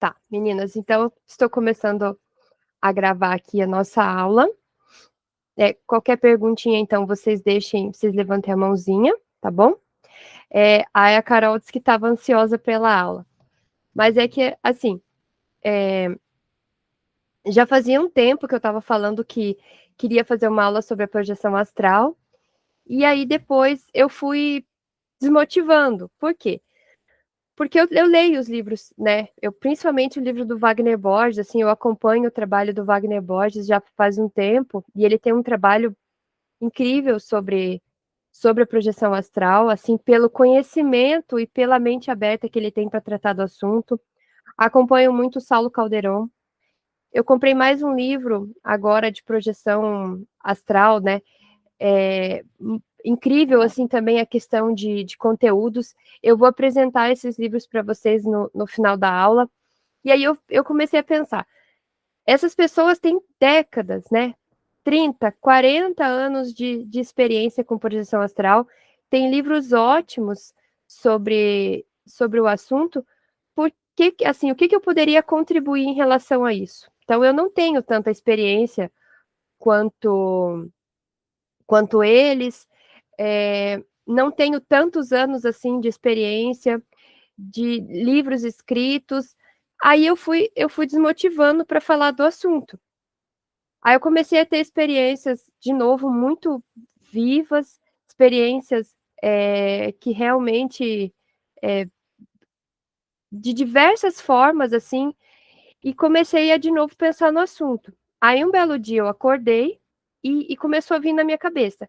Tá, meninas, então estou começando a gravar aqui a nossa aula. Qualquer perguntinha, então, vocês levantem a mãozinha, tá bom? Aí a Carol disse que estava ansiosa pela aula. Mas é que, assim, já fazia um tempo que eu estava falando que queria fazer uma aula sobre a projeção astral, e aí depois eu fui desmotivando. Por quê? Porque eu leio os livros, né? Principalmente o livro do Wagner Borges, assim, eu acompanho o trabalho do Wagner Borges já faz um tempo, e ele tem um trabalho incrível sobre a projeção astral, assim, pelo conhecimento e pela mente aberta que ele tem para tratar do assunto. Acompanho muito o Saulo Calderon. Eu comprei mais um livro agora de projeção astral, né? Incrível, assim, também a questão de conteúdos. Eu vou apresentar esses livros para vocês no final da aula. E aí eu comecei a pensar, essas pessoas têm décadas, né? 30, 40 anos de experiência com projeção astral, tem livros ótimos sobre o assunto, porque, assim, o que eu poderia contribuir em relação a isso? Então, eu não tenho tanta experiência quanto eles, não tenho tantos anos, assim, de experiência, de livros escritos, aí eu fui desmotivando para falar do assunto. Aí eu comecei a ter experiências, de novo, muito vivas, experiências que realmente, de diversas formas, assim, e comecei a, de novo, pensar no assunto. Aí um belo dia eu acordei e começou a vir na minha cabeça.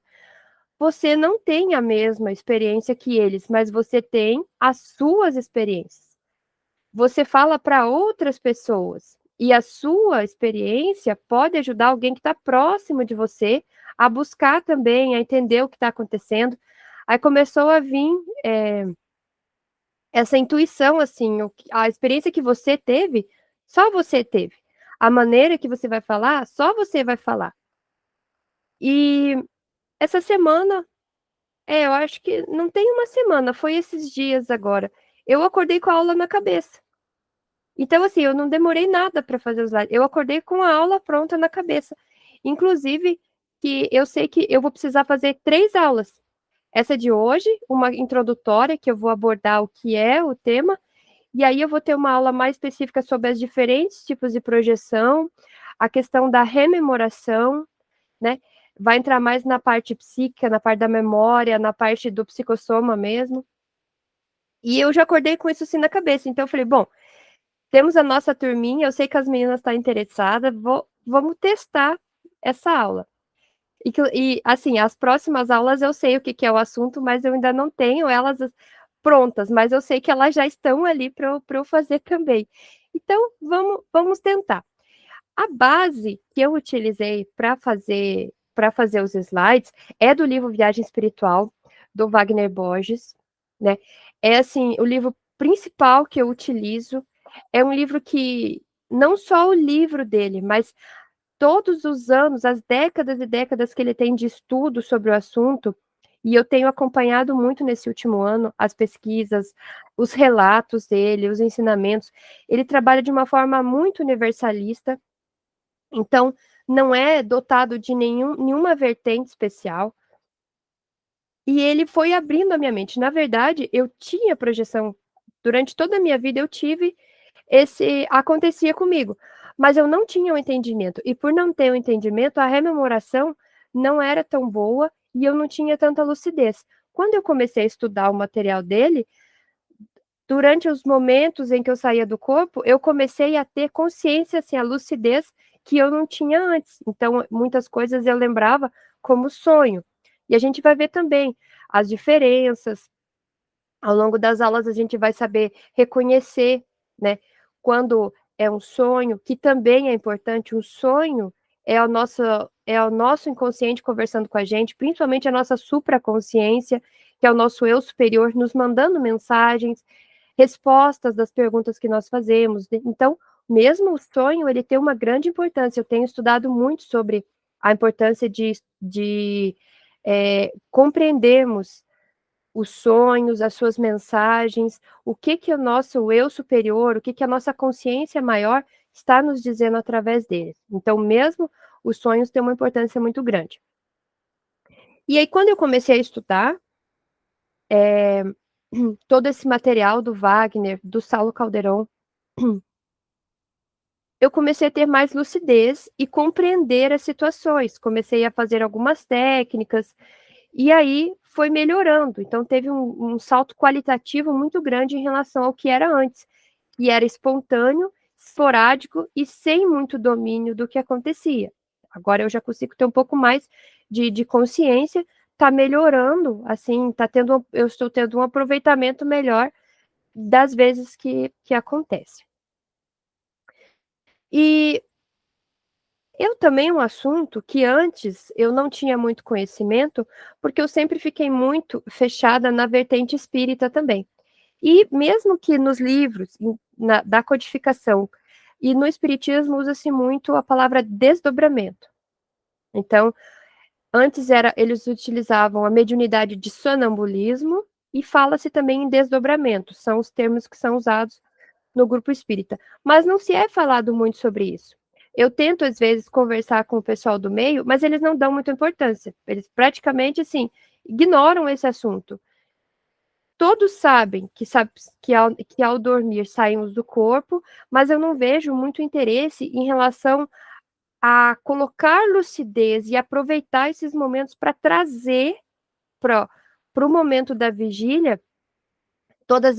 Você não tem a mesma experiência que eles, mas você tem as suas experiências. Você fala para outras pessoas e a sua experiência pode ajudar alguém que está próximo de você a buscar também, a entender o que está acontecendo. Aí começou a vir essa intuição, assim, a experiência que você teve, só você teve. A maneira que você vai falar, só você vai falar. E essa semana, eu acho que não tem uma semana, foi esses dias agora. Eu acordei com a aula na cabeça. Então, assim, eu não demorei nada para fazer os slides. Eu acordei com a aula pronta na cabeça. Inclusive, que eu sei que eu vou precisar fazer 3 aulas. Essa de hoje, uma introdutória, que eu vou abordar o que é o tema, e aí eu vou ter uma aula mais específica sobre os diferentes tipos de projeção, a questão da rememoração, né? Vai entrar mais na parte psíquica, na parte da memória, na parte do psicossoma mesmo. E eu já acordei com isso assim na cabeça. Então eu falei, bom, temos a nossa turminha, eu sei que as meninas estão interessadas, vamos testar essa aula. E, assim, as próximas aulas eu sei o que é o assunto, mas eu ainda não tenho elas prontas, mas eu sei que elas já estão ali para eu fazer também. Então, vamos tentar. A base que eu utilizei para fazer os slides é do livro Viagem Espiritual, do Wagner Borges, né? É, assim, o livro principal que eu utilizo. É um livro que, não só o livro dele, mas todos os anos, as décadas e décadas que ele tem de estudo sobre o assunto, e eu tenho acompanhado muito nesse último ano as pesquisas, os relatos dele, os ensinamentos. Ele trabalha de uma forma muito universalista, então não é dotado de nenhuma vertente especial. E ele foi abrindo a minha mente. Na verdade, eu tinha projeção, durante toda a minha vida eu tive acontecia comigo, mas eu não tinha o entendimento, e por não ter o entendimento, a rememoração não era tão boa e eu não tinha tanta lucidez. Quando eu comecei a estudar o material dele, durante os momentos em que eu saía do corpo, eu comecei a ter consciência, assim, a lucidez que eu não tinha antes. Então, muitas coisas eu lembrava como sonho. E a gente vai ver também as diferenças. Ao longo das aulas a gente vai saber reconhecer, né, quando é um sonho, que também é importante. Um sonho é o nosso inconsciente conversando com a gente, principalmente a nossa supraconsciência, que é o nosso eu superior, nos mandando mensagens, respostas das perguntas que nós fazemos. Então, mesmo o sonho, ele tem uma grande importância. Eu tenho estudado muito sobre a importância de compreendermos os sonhos, as suas mensagens, o que o nosso eu superior, o que a nossa consciência maior está nos dizendo através deles. Então, mesmo os sonhos têm uma importância muito grande. E aí, quando eu comecei a estudar todo esse material do Wagner, do Saulo Calderon, eu comecei a ter mais lucidez e compreender as situações. Comecei a fazer algumas técnicas, e aí foi melhorando. Então, teve um salto qualitativo muito grande em relação ao que era antes, que era espontâneo, esporádico e sem muito domínio do que acontecia. Agora eu já consigo ter um pouco mais de consciência, está melhorando, assim, eu estou tendo um aproveitamento melhor das vezes que acontece. E eu também um assunto que antes eu não tinha muito conhecimento, porque eu sempre fiquei muito fechada na vertente espírita também. E mesmo que nos livros da codificação e no espiritismo usa-se muito a palavra desdobramento. Então, antes eles utilizavam a mediunidade de sonambulismo e fala-se também em desdobramento, são os termos que são usados no grupo espírita. Mas não se é falado muito sobre isso. Eu tento, às vezes, conversar com o pessoal do meio, mas eles não dão muita importância. Eles praticamente, assim, ignoram esse assunto. Todos sabem que ao dormir saímos do corpo, mas eu não vejo muito interesse em relação a colocar lucidez e aproveitar esses momentos para trazer para o momento da vigília toda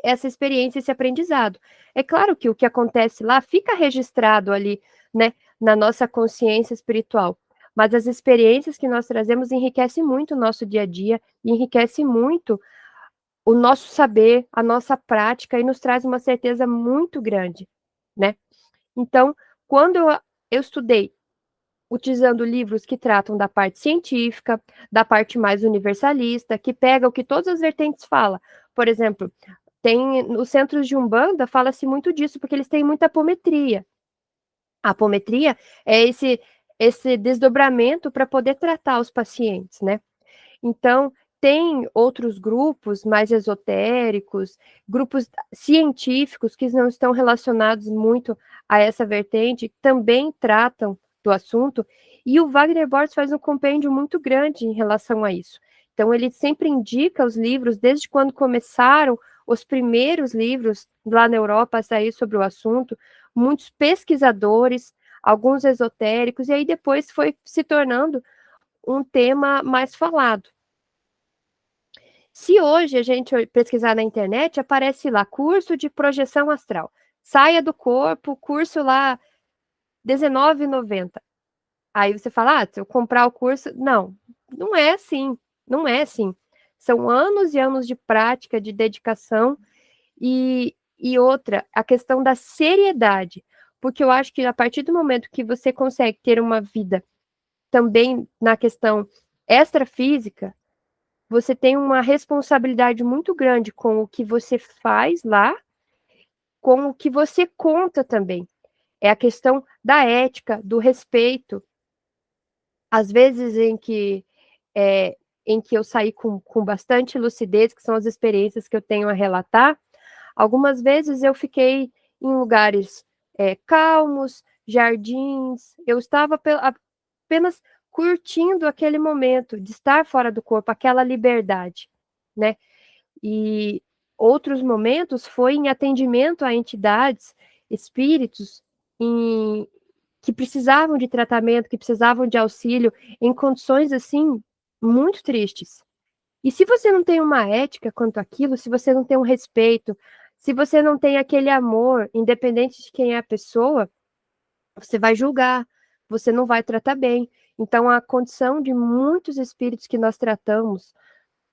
essa experiência, esse aprendizado. É claro que o que acontece lá fica registrado ali, né, na nossa consciência espiritual, mas as experiências que nós trazemos enriquecem muito o nosso dia a dia, e enriquece muito o nosso saber, a nossa prática, e nos traz uma certeza muito grande, né? Então, quando eu estudei utilizando livros que tratam da parte científica, da parte mais universalista, que pega o que todas as vertentes falam. Por exemplo, tem nos centros de Umbanda, fala-se muito disso, porque eles têm muita apometria. A apometria é esse desdobramento para poder tratar os pacientes, né? Então, tem outros grupos mais esotéricos, grupos científicos que não estão relacionados muito a essa vertente, também tratam do assunto, e o Wagner Borges faz um compêndio muito grande em relação a isso. Então, ele sempre indica os livros, desde quando começaram os primeiros livros lá na Europa a sair sobre o assunto, muitos pesquisadores, alguns esotéricos, e aí depois foi se tornando um tema mais falado. Se hoje a gente pesquisar na internet, aparece lá, curso de projeção astral. Saia do corpo, curso lá, R$19,90. Aí você fala, se eu comprar o curso... Não, não é assim, não é assim. São anos e anos de prática, de dedicação, e outra, a questão da seriedade. Porque eu acho que a partir do momento que você consegue ter uma vida também na questão extrafísica, você tem uma responsabilidade muito grande com o que você faz lá, com o que você conta também. É a questão da ética, do respeito. Às vezes em que eu saí com bastante lucidez, que são as experiências que eu tenho a relatar, algumas vezes eu fiquei em lugares calmos, jardins, eu estava apenas curtindo aquele momento de estar fora do corpo, aquela liberdade, né? E outros momentos foi em atendimento a entidades, espíritos, que precisavam de tratamento, que precisavam de auxílio, em condições assim muito tristes. E se você não tem uma ética quanto àquilo, se você não tem um respeito, se você não tem aquele amor, independente de quem é a pessoa, você vai julgar, você não vai tratar bem. Então, a condição de muitos espíritos que nós tratamos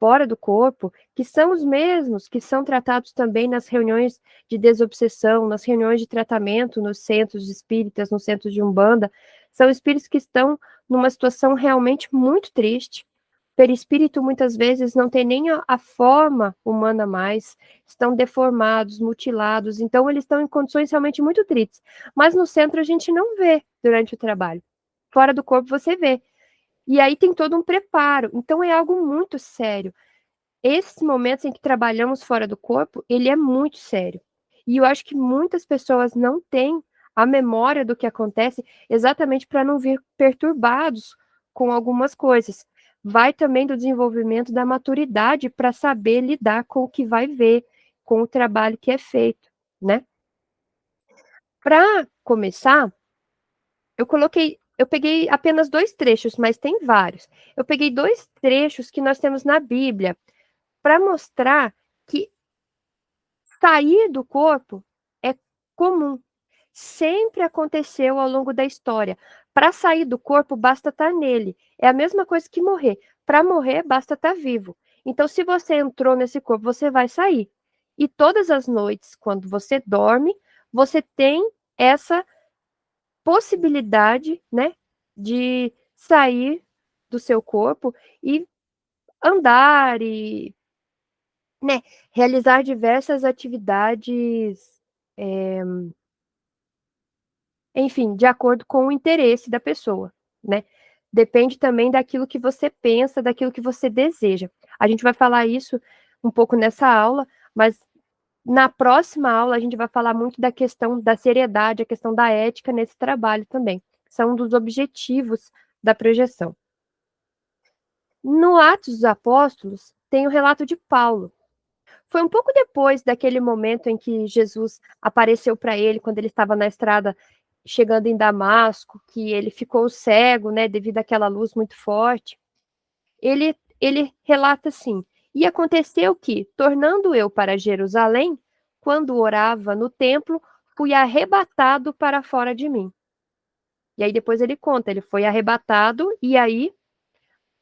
fora do corpo, que são os mesmos que são tratados também nas reuniões de desobsessão, nas reuniões de tratamento, nos centros espíritas, nos centros de Umbanda, são espíritos que estão numa situação realmente muito triste. O perispírito, muitas vezes, não tem nem a forma humana mais, estão deformados, mutilados, então eles estão em condições realmente muito tristes. Mas no centro a gente não vê durante o trabalho. Fora do corpo você vê. E aí tem todo um preparo. Então é algo muito sério. esses momentos em que trabalhamos fora do corpo, ele é muito sério. E eu acho que muitas pessoas não têm a memória do que acontece exatamente para não vir perturbados com algumas coisas. Vai também do desenvolvimento da maturidade para saber lidar com o que vai ver, com o trabalho que é feito, né? Para começar, eu peguei apenas 2 trechos, mas tem vários. Eu peguei 2 trechos que nós temos na Bíblia, para mostrar que sair do corpo é comum, sempre aconteceu ao longo da história. Para sair do corpo basta estar nele, é a mesma coisa que morrer. Para morrer basta estar vivo. Então se você entrou nesse corpo, você vai sair. E todas as noites, quando você dorme, você tem essa possibilidade, né, de sair do seu corpo e andar e, né, realizar diversas atividades, enfim, de acordo com o interesse da pessoa, né. Depende também daquilo que você pensa, daquilo que você deseja. A gente vai falar isso um pouco nessa aula, mas na próxima aula a gente vai falar muito da questão da seriedade, a questão da ética nesse trabalho também. São um dos objetivos da projeção. No Atos dos Apóstolos, tem o relato de Paulo. Foi um pouco depois daquele momento em que Jesus apareceu para ele, quando ele estava na estrada chegando em Damasco, que ele ficou cego, né, devido àquela luz muito forte. Ele relata assim: "E aconteceu que, tornando eu para Jerusalém, quando orava no templo, fui arrebatado para fora de mim." E aí depois ele conta, ele foi arrebatado e aí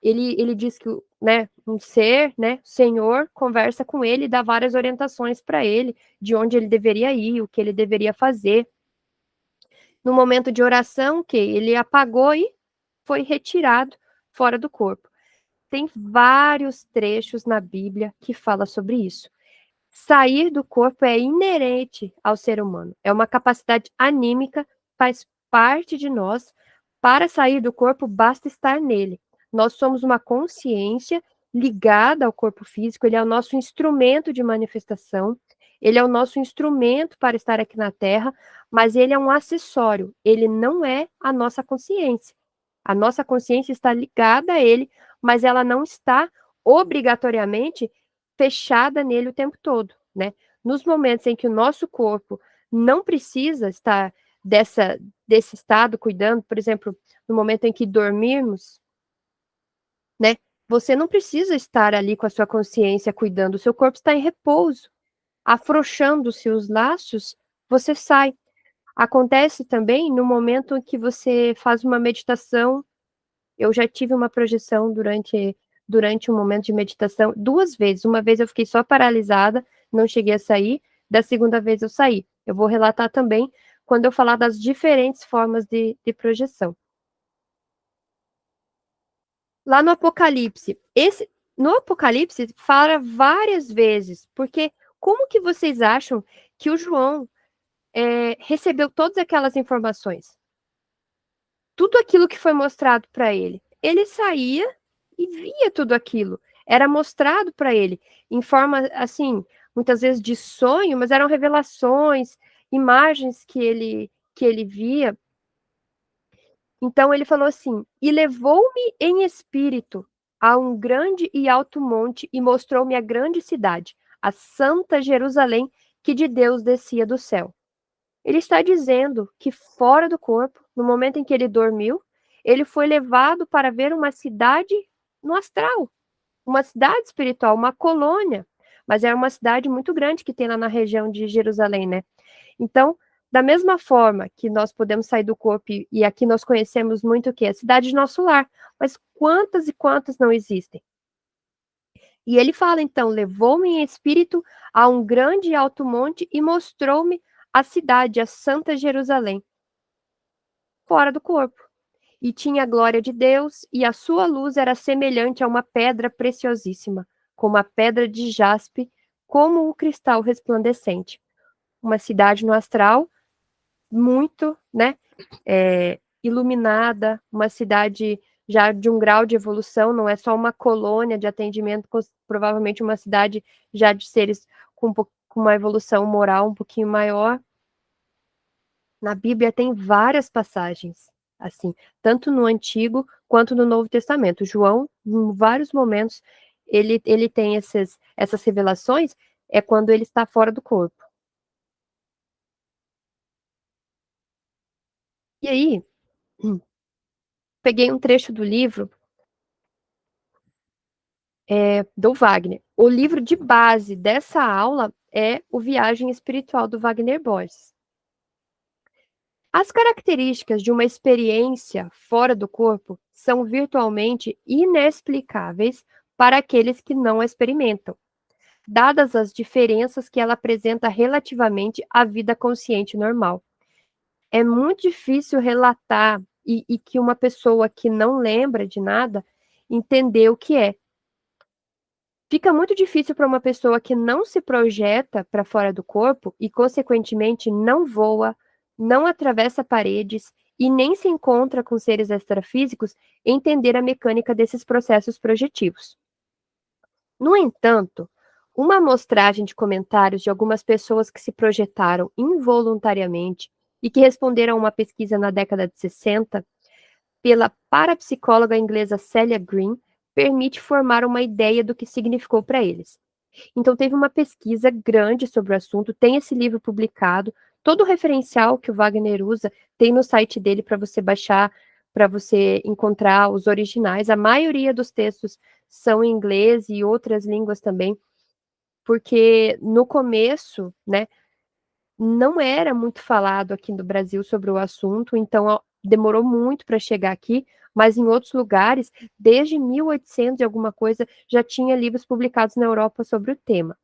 ele diz que, né, um ser, né, Senhor, conversa com ele e dá várias orientações para ele, de onde ele deveria ir, o que ele deveria fazer. No momento de oração, que ele apagou e foi retirado fora do corpo. Tem vários trechos na Bíblia que fala sobre isso. Sair do corpo é inerente ao ser humano, é uma capacidade anímica, faz parte de nós. Para sair do corpo, basta estar nele. Nós somos uma consciência ligada ao corpo físico, ele é o nosso instrumento de manifestação, ele é o nosso instrumento para estar aqui na Terra, mas ele é um acessório, ele não é a nossa consciência. A nossa consciência está ligada a ele, mas ela não está obrigatoriamente fechada nele o tempo todo, né? Nos momentos em que o nosso corpo não precisa estar desse estado cuidando, por exemplo, no momento em que dormirmos, né? Você não precisa estar ali com a sua consciência cuidando, o seu corpo está em repouso. Afrouxando-se os laços, você sai. Acontece também no momento em que você faz uma meditação. Eu já tive uma projeção durante um momento de meditação 2 vezes. Uma vez eu fiquei só paralisada, não cheguei a sair, da segunda vez eu saí. Eu vou relatar também quando eu falar das diferentes formas de projeção. Lá no Apocalipse fala várias vezes, porque como que vocês acham que o João, recebeu todas aquelas informações? Tudo aquilo que foi mostrado para ele. Ele saía e via tudo aquilo. Era mostrado para ele em forma, assim, muitas vezes de sonho, mas eram revelações, imagens que ele via. Então ele falou assim: "E levou-me em espírito a um grande e alto monte e mostrou-me a grande cidade, a santa Jerusalém, que de Deus descia do céu." Ele está dizendo que fora do corpo, no momento em que ele dormiu, ele foi levado para ver uma cidade no astral, uma cidade espiritual, uma colônia, mas era uma cidade muito grande que tem lá na região de Jerusalém, né? Então, da mesma forma que nós podemos sair do corpo, e aqui nós conhecemos muito o que? A cidade de nosso lar, mas quantas e quantas não existem? E ele fala, então, levou-me em espírito a um grande e alto monte e mostrou-me a cidade, a Santa Jerusalém, fora do corpo. E tinha a glória de Deus, e a sua luz era semelhante a uma pedra preciosíssima, como a pedra de jaspe, como o cristal resplandecente. Uma cidade no astral, muito, né, iluminada, uma cidade já de um grau de evolução, não é só uma colônia de atendimento, provavelmente uma cidade já de seres com uma evolução moral um pouquinho maior. Na Bíblia tem várias passagens, assim, tanto no Antigo quanto no Novo Testamento. João, em vários momentos, ele tem essas revelações, é quando ele está fora do corpo. E aí, peguei um trecho do livro do Wagner. O livro de base dessa aula é O Viagem Espiritual do Wagner Borges. As características de uma experiência fora do corpo são virtualmente inexplicáveis para aqueles que não a experimentam, dadas as diferenças que ela apresenta relativamente à vida consciente normal. É muito difícil relatar e que uma pessoa que não lembra de nada entender o que é. Fica muito difícil para uma pessoa que não se projeta para fora do corpo e, consequentemente, não voa, não atravessa paredes e nem se encontra com seres extrafísicos entender a mecânica desses processos projetivos. No entanto, uma amostragem de comentários de algumas pessoas que se projetaram involuntariamente e que responderam a uma pesquisa na década de 60 pela parapsicóloga inglesa Celia Green permite formar uma ideia do que significou para eles. Então, teve uma pesquisa grande sobre o assunto, tem esse livro publicado, todo o referencial que o Wagner usa tem no site dele para você baixar, para você encontrar os originais. A maioria dos textos são em inglês e outras línguas também, porque no começo, né, não era muito falado aqui no Brasil sobre o assunto, então demorou muito para chegar aqui, mas em outros lugares, desde 1800 e alguma coisa, já tinha livros publicados na Europa sobre o tema.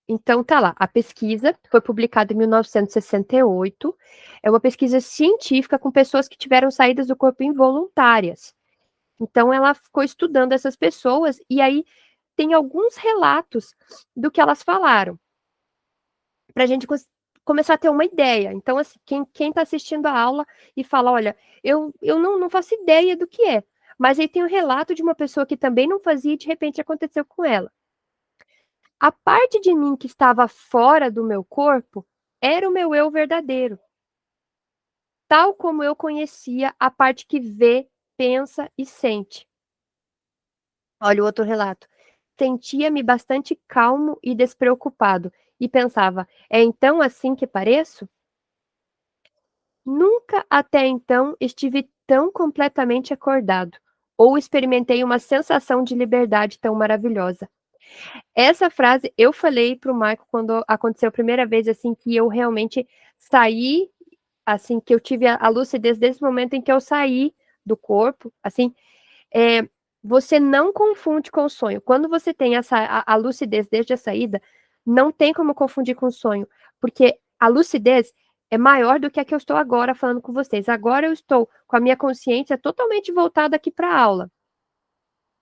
Então tá lá, a pesquisa foi publicada em 1968, é uma pesquisa científica com pessoas que tiveram saídas do corpo involuntárias. Então ela ficou estudando essas pessoas e aí tem alguns relatos do que elas falaram, para a gente começar a ter uma ideia. Então, assim, quem está assistindo a aula e fala, olha, eu não faço ideia do que é, mas aí tem um relato de uma pessoa que também não fazia e de repente aconteceu com ela. A parte de mim que estava fora do meu corpo era o meu eu verdadeiro, tal como eu conhecia a parte que vê, pensa e sente. Olha o outro relato. Sentia-me bastante calmo e despreocupado e pensava: é então assim que pareço? Nunca até então estive tão completamente acordado ou experimentei uma sensação de liberdade tão maravilhosa. Essa frase eu falei para o Marco quando aconteceu a primeira vez, assim, que eu realmente saí, assim, que eu tive a lucidez desse momento em que eu saí do corpo, assim, é, você não confunde com o sonho. Quando você tem a lucidez desde a saída, não tem como confundir com o sonho, porque a lucidez é maior do que a que eu estou agora falando com vocês. Agora eu estou com a minha consciência totalmente voltada aqui para a aula,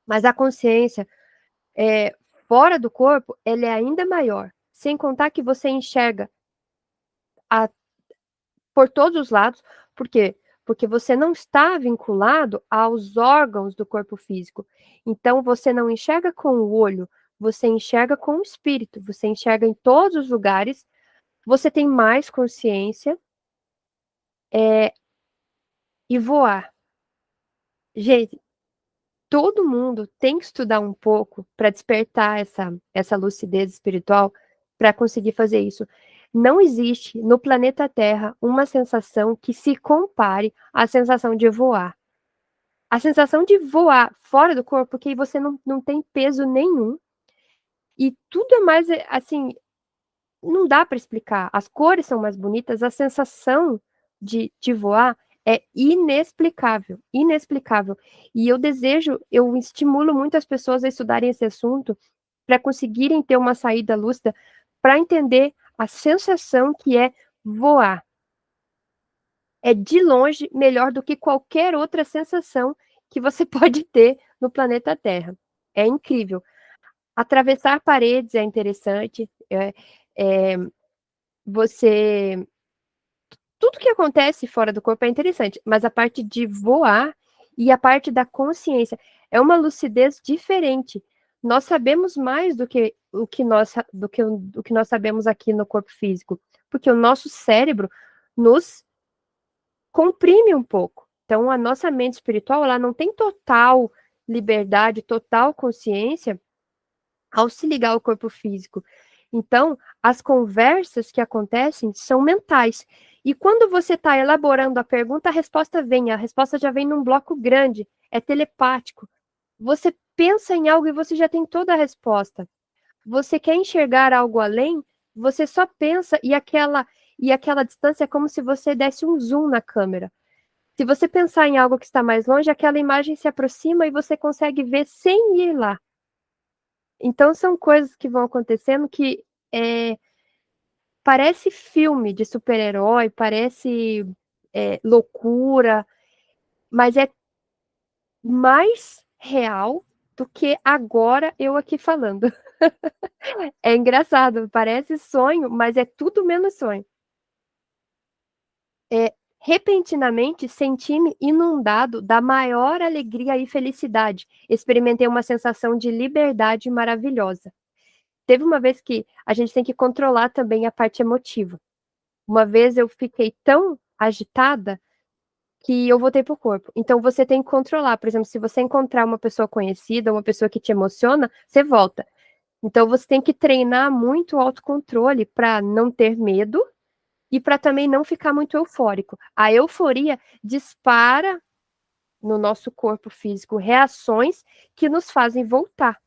mas a consciência é, fora do corpo, ela é ainda maior. Sem contar que você enxerga a, por todos os lados, por quê? Porque você não está vinculado aos órgãos do corpo físico. Então, você não enxerga com o olho, você enxerga com o espírito, você enxerga em todos os lugares, você tem mais consciência e voar. Gente, todo mundo tem que estudar um pouco para despertar essa lucidez espiritual para conseguir fazer isso. Não existe no planeta Terra uma sensação que se compare à sensação de voar. A sensação de voar fora do corpo, porque você não tem peso nenhum e tudo é mais assim, não dá para explicar. As cores são mais bonitas, a sensação de voar é inexplicável, inexplicável. E eu estimulo muitas pessoas a estudarem esse assunto para conseguirem ter uma saída lúcida, para entender a sensação que é voar. É de longe melhor do que qualquer outra sensação que você pode ter no planeta Terra. É incrível. Atravessar paredes é interessante. É, você tudo que acontece fora do corpo é interessante, mas a parte de voar e a parte da consciência é uma lucidez diferente. Nós sabemos mais do que o que nós sabemos aqui no corpo físico, porque o nosso cérebro nos comprime um pouco. Então, a nossa mente espiritual, ela não tem total liberdade, total consciência ao se ligar ao corpo físico. Então, as conversas que acontecem são mentais. E quando você está elaborando a pergunta, a resposta vem. A resposta já vem num bloco grande, é telepático. Você pensa em algo e você já tem toda a resposta. Você quer enxergar algo além, você só pensa e aquela distância é como se você desse um zoom na câmera. Se você pensar em algo que está mais longe, aquela imagem se aproxima e você consegue ver sem ir lá. Então, são coisas que vão acontecendo que parece filme de super-herói, parece loucura, mas é mais real do que agora eu aqui falando. É engraçado, parece sonho, mas é tudo menos sonho. Repentinamente, senti-me inundado da maior alegria e felicidade. Experimentei uma sensação de liberdade maravilhosa. Teve uma vez que a gente tem que controlar também a parte emotiva. Uma vez eu fiquei tão agitada que eu voltei pro corpo. Então você tem que controlar. Por exemplo, se você encontrar uma pessoa conhecida, uma pessoa que te emociona, você volta. Então você tem que treinar muito o autocontrole para não ter medo e para também não ficar muito eufórico. A euforia dispara no nosso corpo físico reações que nos fazem voltar.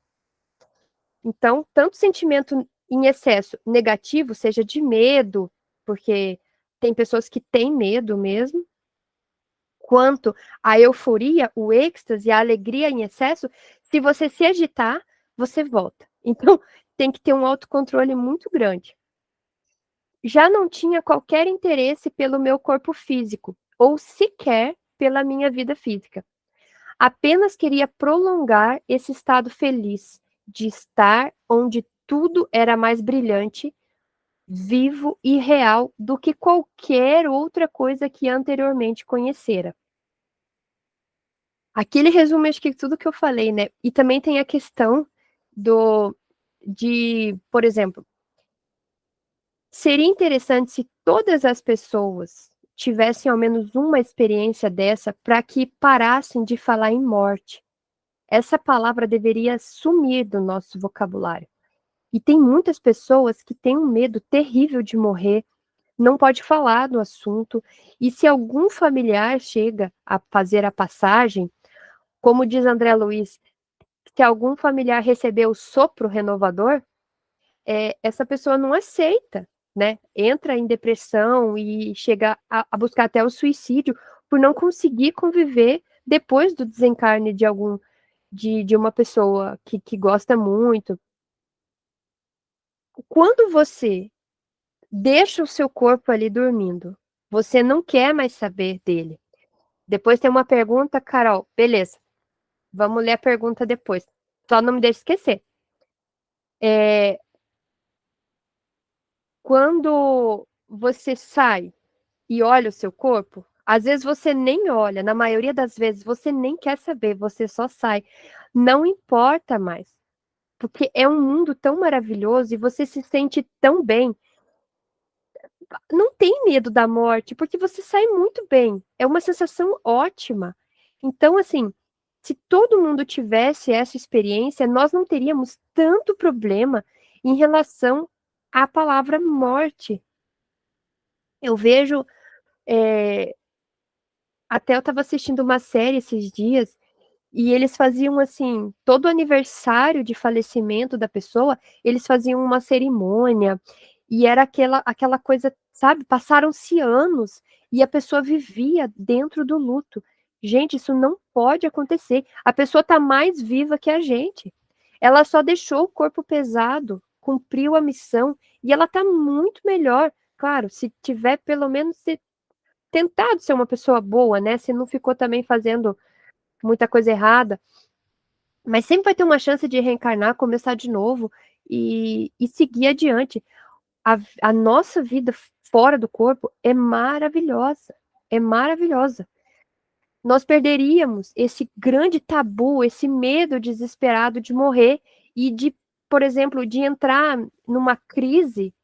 Então, tanto sentimento em excesso negativo, seja de medo, porque tem pessoas que têm medo mesmo, quanto a euforia, o êxtase, a alegria em excesso, se você se agitar, você volta. Então, tem que ter um autocontrole muito grande. Já não tinha qualquer interesse pelo meu corpo físico, ou sequer pela minha vida física. Apenas queria prolongar esse estado feliz de estar onde tudo era mais brilhante, vivo e real do que qualquer outra coisa que anteriormente conhecera. Aqui ele resume, acho que tudo que eu falei, né? E também tem a questão por exemplo, seria interessante se todas as pessoas tivessem ao menos uma experiência dessa para que parassem de falar em morte. Essa palavra deveria sumir do nosso vocabulário. E tem muitas pessoas que têm um medo terrível de morrer, não pode falar do assunto, e se algum familiar chega a fazer a passagem, como diz André Luiz, se algum familiar recebeu o sopro renovador, essa pessoa não aceita, né? Entra em depressão e chega a buscar até o suicídio por não conseguir conviver depois do desencarne de uma pessoa que gosta muito. Quando você deixa o seu corpo ali dormindo, você não quer mais saber dele. Depois tem uma pergunta, Carol, beleza, vamos ler a pergunta depois. Só não me deixe esquecer. Quando você sai e olha o seu corpo, às vezes você nem olha, na maioria das vezes você nem quer saber, você só sai. Não importa mais, porque é um mundo tão maravilhoso e você se sente tão bem. Não tem medo da morte, porque você sai muito bem. É uma sensação ótima. Então, assim, se todo mundo tivesse essa experiência, nós não teríamos tanto problema em relação à palavra morte. Eu vejo, até eu estava assistindo uma série esses dias, e eles faziam assim, todo aniversário de falecimento da pessoa, eles faziam uma cerimônia, e era aquela coisa, sabe? Passaram-se anos e a pessoa vivia dentro do luto. Gente, isso não pode acontecer. A pessoa está mais viva que a gente. Ela só deixou o corpo pesado, cumpriu a missão e ela está muito melhor. Claro, se tiver pelo menos tentado ser uma pessoa boa, né? Se não ficou também fazendo muita coisa errada, mas sempre vai ter uma chance de reencarnar, começar de novo e seguir adiante. A nossa vida fora do corpo é maravilhosa, é maravilhosa. Nós perderíamos esse grande tabu, esse medo desesperado de morrer e de, por exemplo, de entrar numa crise,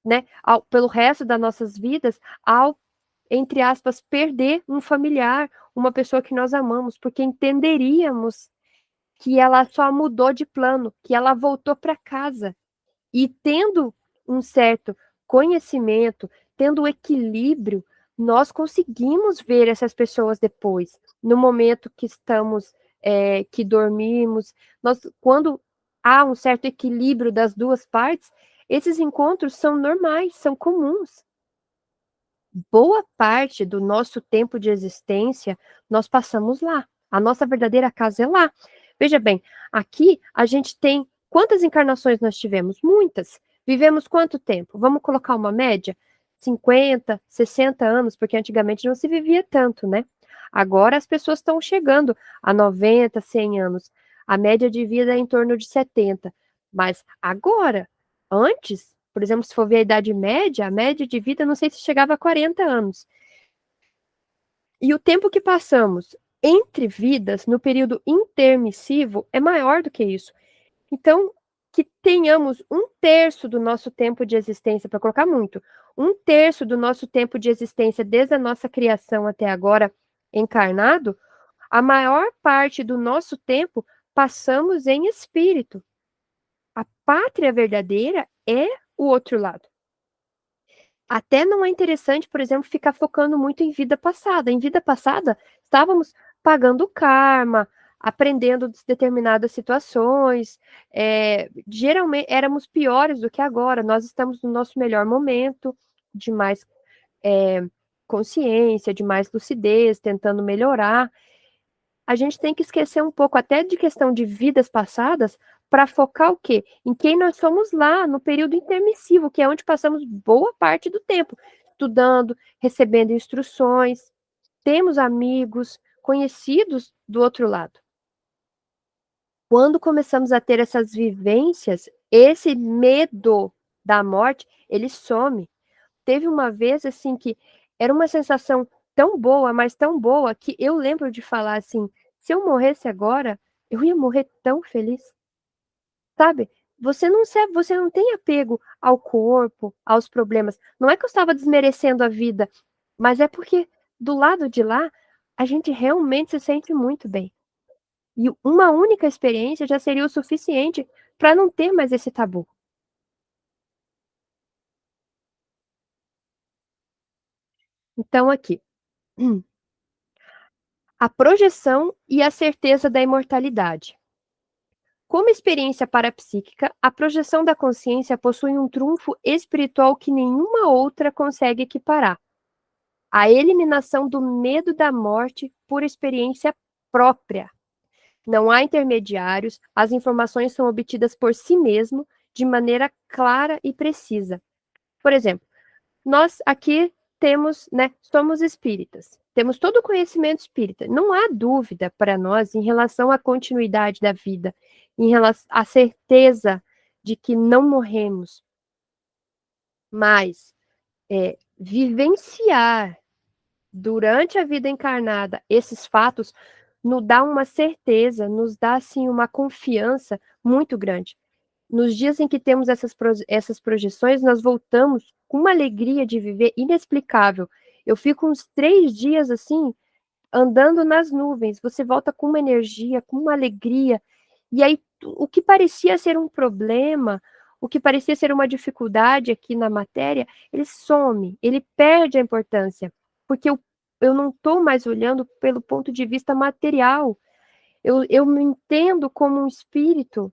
né, pelo resto das nossas vidas, ao, entre aspas, perder um familiar, uma pessoa que nós amamos, porque entenderíamos que ela só mudou de plano, que ela voltou para casa. E tendo um certo conhecimento, tendo o equilíbrio, nós conseguimos ver essas pessoas depois, no momento que estamos, que dormimos, quando há um certo equilíbrio das duas partes, esses encontros são normais, são comuns. Boa parte do nosso tempo de existência nós passamos lá. A nossa verdadeira casa é lá. Veja bem, aqui a gente tem quantas encarnações nós tivemos? Muitas. Vivemos quanto tempo? Vamos colocar uma média? 50, 60 anos, porque antigamente não se vivia tanto, né? Agora as pessoas estão chegando a 90, 100 anos. A média de vida é em torno de 70. Mas agora, antes, por exemplo, se for ver a média de vida, não sei se chegava a 40 anos. E o tempo que passamos entre vidas, no período intermissivo, é maior do que isso. Então, que tenhamos um terço do nosso tempo de existência, para colocar muito, um terço do nosso tempo de existência desde a nossa criação até agora encarnado, a maior parte do nosso tempo passamos em espírito. A pátria verdadeira é o outro lado. Até não é interessante, por exemplo, ficar focando muito em vida passada. Em vida passada, estávamos pagando karma, aprendendo determinadas situações. Geralmente éramos piores do que agora. Nós estamos no nosso melhor momento, de mais consciência, de mais lucidez, tentando melhorar. A gente tem que esquecer um pouco até de questão de vidas passadas para focar o quê? Em quem nós somos lá, no período intermissivo, que é onde passamos boa parte do tempo, estudando, recebendo instruções, temos amigos, conhecidos do outro lado. Quando começamos a ter essas vivências, esse medo da morte, ele some. Teve uma vez, assim, que era uma sensação tão boa, mas tão boa, que eu lembro de falar assim, se eu morresse agora, eu ia morrer tão feliz. Sabe? Você não tem apego ao corpo, aos problemas. Não é que eu estava desmerecendo a vida, mas é porque do lado de lá, a gente realmente se sente muito bem. E uma única experiência já seria o suficiente para não ter mais esse tabu. Então, aqui, a projeção e a certeza da imortalidade. Como experiência parapsíquica, a projeção da consciência possui um trunfo espiritual que nenhuma outra consegue equiparar. A eliminação do medo da morte por experiência própria. Não há intermediários, as informações são obtidas por si mesmo, de maneira clara e precisa. Por exemplo, nós aqui temos, né, somos espíritas, temos todo o conhecimento espírita. Não há dúvida para nós em relação à continuidade da vida, em relação à certeza de que não morremos, mas vivenciar durante a vida encarnada esses fatos nos dá uma certeza, nos dá assim uma confiança muito grande. Nos dias em que temos essas projeções, nós voltamos com uma alegria de viver inexplicável. Eu fico uns 3 dias assim, andando nas nuvens. Você volta com uma energia, com uma alegria. E aí, o que parecia ser um problema, o que parecia ser uma dificuldade aqui na matéria, ele some, ele perde a importância. Porque eu não estou mais olhando pelo ponto de vista material. Eu me entendo como um espírito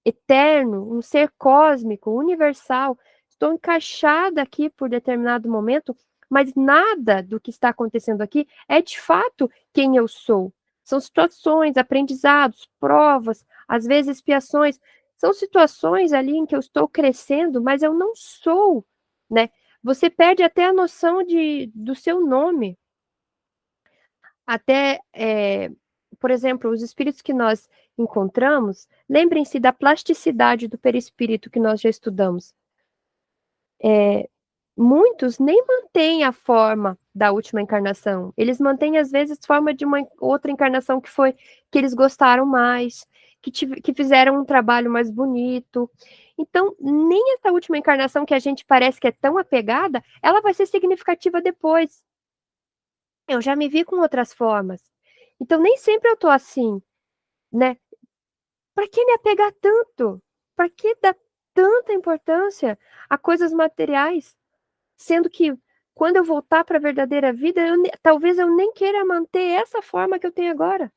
eterno, um ser cósmico, universal. Estou encaixada aqui por determinado momento, mas nada do que está acontecendo aqui é de fato quem eu sou. São situações, aprendizados, provas, às vezes expiações. São situações ali em que eu estou crescendo, mas eu não sou, né? Você perde até a noção do seu nome. Até, por exemplo, os espíritos que nós encontramos, lembrem-se da plasticidade do perispírito que nós já estudamos. muitos nem mantêm a forma da última encarnação. Eles mantêm, às vezes, forma de uma outra encarnação que eles gostaram mais, que fizeram um trabalho mais bonito. Então, nem essa última encarnação que a gente parece que é tão apegada, ela vai ser significativa depois. Eu já me vi com outras formas. Então, nem sempre eu tô assim, né? Para que me apegar tanto? Para que dar tanta importância a coisas materiais? Sendo que quando eu voltar para a verdadeira vida, talvez eu nem queira manter essa forma que eu tenho agora.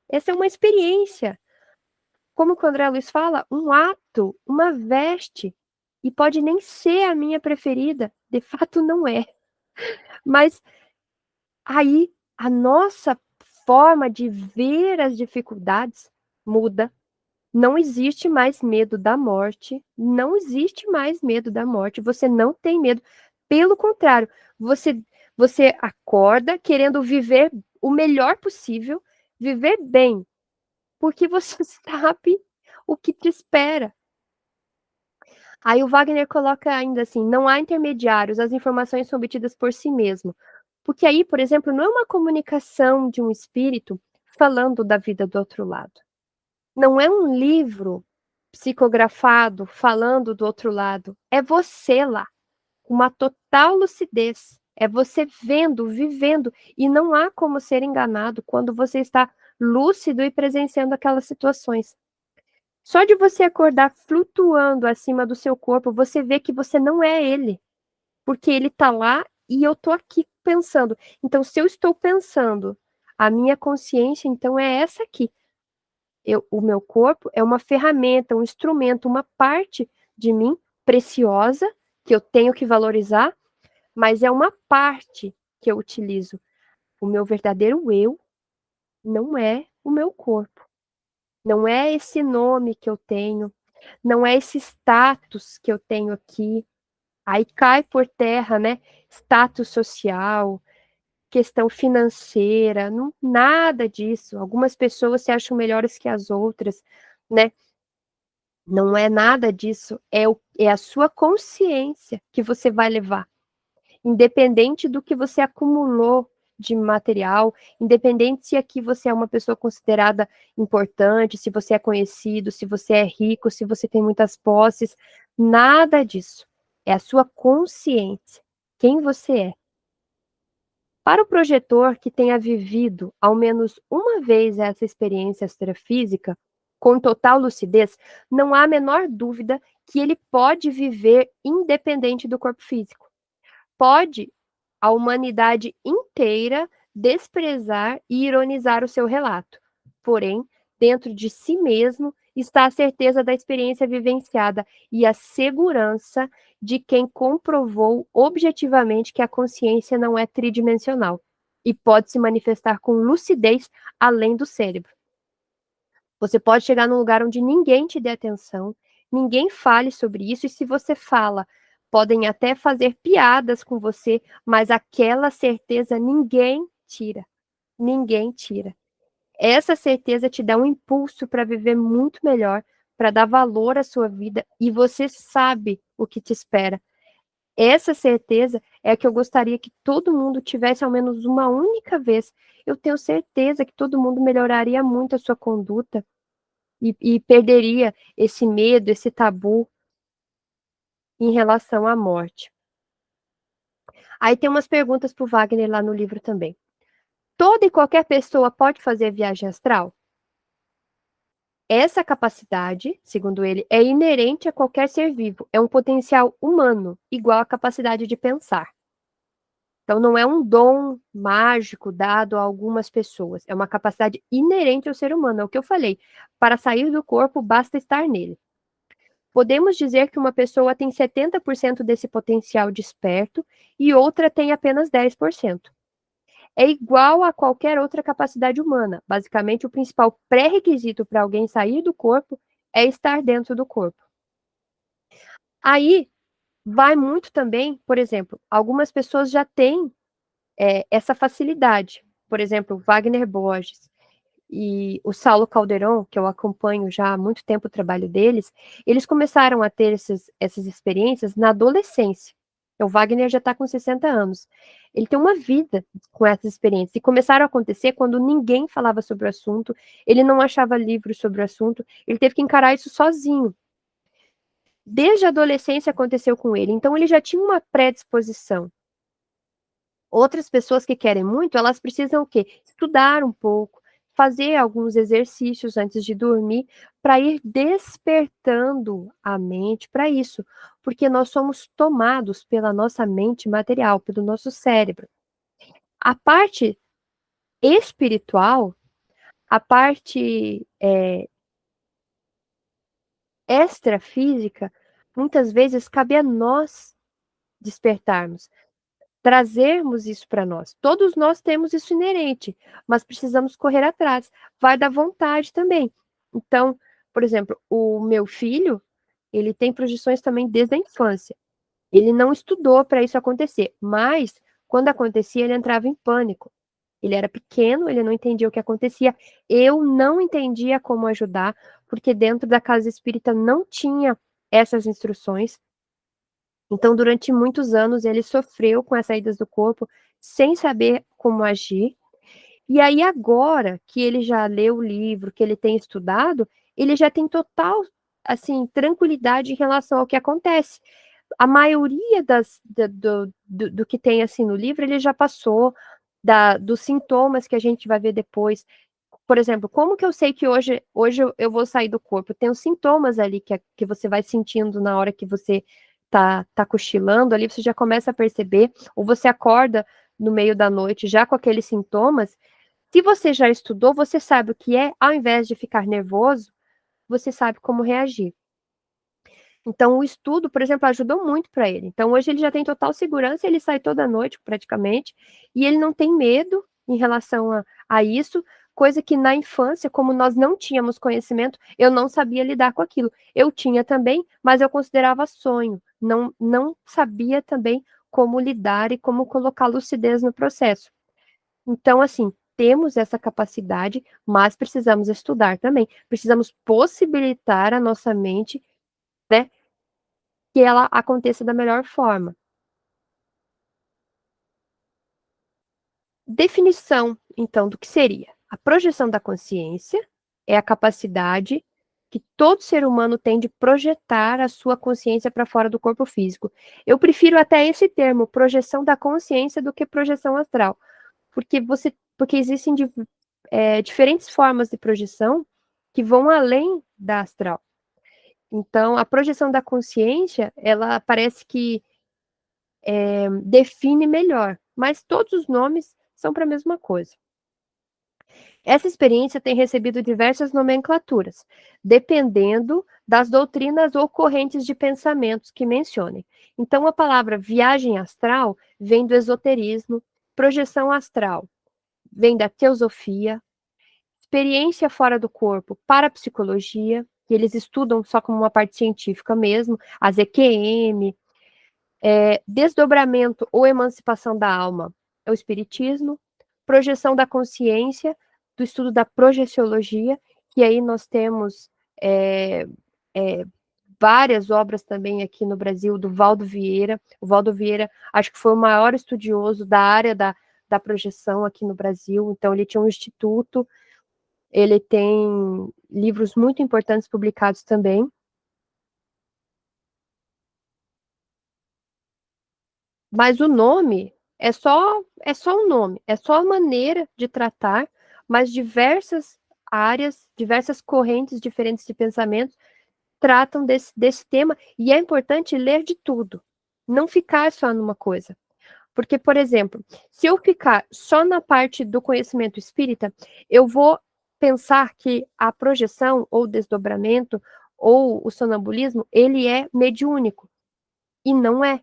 Essa é uma experiência. Como o André Luiz fala, um ato, uma veste. E pode nem ser a minha preferida. De fato, não é. Mas aí a nossa forma de ver as dificuldades muda. Não existe mais medo da morte. Não existe mais medo da morte. Você não tem medo. Pelo contrário, você acorda querendo viver o melhor possível, viver bem, porque você sabe o que te espera. Aí o Wagner coloca ainda assim: não há intermediários, as informações são obtidas por si mesmo. Porque aí, por exemplo, não é uma comunicação de um espírito falando da vida do outro lado. Não é um livro psicografado falando do outro lado. É você lá, com uma total lucidez. É você vendo, vivendo. E não há como ser enganado quando você está lúcido e presenciando aquelas situações. Só de você acordar flutuando acima do seu corpo, você vê que você não é ele. Porque ele está lá e eu estou aqui pensando. Então, se eu estou pensando, a minha consciência, então, é essa aqui. O meu corpo é uma ferramenta, um instrumento, uma parte de mim preciosa, que eu tenho que valorizar, mas é uma parte que eu utilizo. O meu verdadeiro eu não é o meu corpo. Não é esse nome que eu tenho, não é esse status que eu tenho aqui. Aí cai por terra, né? Status social, questão financeira, não, nada disso. Algumas pessoas se acham melhores que as outras, né? Não é nada disso, é a sua consciência que você vai levar, independente do que você acumulou de material, independente se aqui você é uma pessoa considerada importante, se você é conhecido, se você é rico, se você tem muitas posses, nada disso. É a sua consciência, quem você é. Para o projetor que tenha vivido ao menos uma vez essa experiência extrafísica, com total lucidez, não há a menor dúvida que ele pode viver independente do corpo físico. Pode a humanidade inteira desprezar e ironizar o seu relato. Porém, dentro de si mesmo está a certeza da experiência vivenciada e a segurança de quem comprovou objetivamente que a consciência não é tridimensional e pode se manifestar com lucidez além do cérebro. Você pode chegar num lugar onde ninguém te dê atenção, ninguém fale sobre isso, e se você fala, podem até fazer piadas com você, mas aquela certeza ninguém tira. Ninguém tira. Essa certeza te dá um impulso para viver muito melhor, para dar valor à sua vida, e você sabe o que te espera. Essa certeza é a que eu gostaria que todo mundo tivesse ao menos uma única vez. Eu tenho certeza que todo mundo melhoraria muito a sua conduta e perderia esse medo, esse tabu em relação à morte. Aí tem umas perguntas para o Wagner lá no livro também. Toda e qualquer pessoa pode fazer viagem astral? Essa capacidade, segundo ele, é inerente a qualquer ser vivo. É um potencial humano, igual à capacidade de pensar. Então, não é um dom mágico dado a algumas pessoas. É uma capacidade inerente ao ser humano. É o que eu falei. Para sair do corpo, basta estar nele. Podemos dizer que uma pessoa tem 70% desse potencial desperto e outra tem apenas 10%. É igual a qualquer outra capacidade humana. Basicamente, o principal pré-requisito para alguém sair do corpo é estar dentro do corpo. Aí, vai muito também, por exemplo, algumas pessoas já têm essa facilidade. Por exemplo, Wagner Borges e o Saulo Calderon, que eu acompanho já há muito tempo o trabalho deles, eles começaram a ter essas experiências na adolescência. O Wagner já está com 60 anos. Ele tem uma vida com essas experiências. E começaram a acontecer quando ninguém falava sobre o assunto, ele não achava livros sobre o assunto, ele teve que encarar isso sozinho. Desde a adolescência aconteceu com ele, então ele já tinha uma predisposição. Outras pessoas que querem muito, elas precisam o quê? Estudar um pouco, fazer alguns exercícios antes de dormir, para ir despertando a mente para isso, porque nós somos tomados pela nossa mente material, pelo nosso cérebro. A parte espiritual, a parte extrafísica, muitas vezes cabe a nós despertarmos, trazermos isso para nós. Todos nós temos isso inerente, mas precisamos correr atrás. Vai da vontade também. Então, por exemplo, o meu filho, ele tem projeções também desde a infância. Ele não estudou para isso acontecer, mas quando acontecia, ele entrava em pânico. Ele era pequeno, ele não entendia o que acontecia. Eu não entendia como ajudar, porque dentro da casa espírita não tinha essas instruções. Então, durante muitos anos, ele sofreu com as saídas do corpo, sem saber como agir. E aí, agora que ele já leu o livro, que ele tem estudado, ele já tem total, assim, tranquilidade em relação ao que acontece. A maioria do que tem, assim, no livro, ele já passou, dos sintomas que a gente vai ver depois. Por exemplo, como que eu sei que hoje eu vou sair do corpo? Tem os sintomas ali que você vai sentindo na hora que você tá cochilando ali, você já começa a perceber, ou você acorda no meio da noite já com aqueles sintomas. Se você já estudou, você sabe o que é, ao invés de ficar nervoso, você sabe como reagir. Então, o estudo, por exemplo, ajudou muito para ele. Então, hoje ele já tem total segurança, ele sai toda noite, praticamente, e ele não tem medo em relação a isso, coisa que na infância, como nós não tínhamos conhecimento, eu não sabia lidar com aquilo. Eu tinha também, mas eu considerava sonho, não sabia também como lidar e como colocar lucidez no processo. Então, assim, temos essa capacidade, mas precisamos estudar também. Precisamos possibilitar a nossa mente, né, que ela aconteça da melhor forma. Definição, então, do que seria? A projeção da consciência é a capacidade que todo ser humano tem de projetar a sua consciência para fora do corpo físico. Eu prefiro até esse termo, projeção da consciência, do que projeção astral, porque existem diferentes formas de projeção que vão além da astral. Então, a projeção da consciência, ela parece que define melhor, mas todos os nomes são para a mesma coisa. Essa experiência tem recebido diversas nomenclaturas, dependendo das doutrinas ou correntes de pensamentos que mencionem. Então, a palavra viagem astral vem do esoterismo, projeção astral vem da teosofia, experiência fora do corpo, parapsicologia, que eles estudam só como uma parte científica mesmo, a ZQM, desdobramento ou emancipação da alma é o espiritismo, projeção da consciência, do estudo da projeciologia, que aí nós temos várias obras também aqui no Brasil, do Valdo Vieira. O Valdo Vieira, acho que foi o maior estudioso da área da projeção aqui no Brasil, então ele tinha um instituto, ele tem livros muito importantes publicados também. Mas o nome é só um nome, é só a maneira de tratar, mas diversas áreas, diversas correntes diferentes de pensamento tratam desse tema, e é importante ler de tudo, não ficar só numa coisa. Porque, por exemplo, se eu ficar só na parte do conhecimento espírita, eu vou pensar que a projeção ou desdobramento ou o sonambulismo, ele é mediúnico, e não é.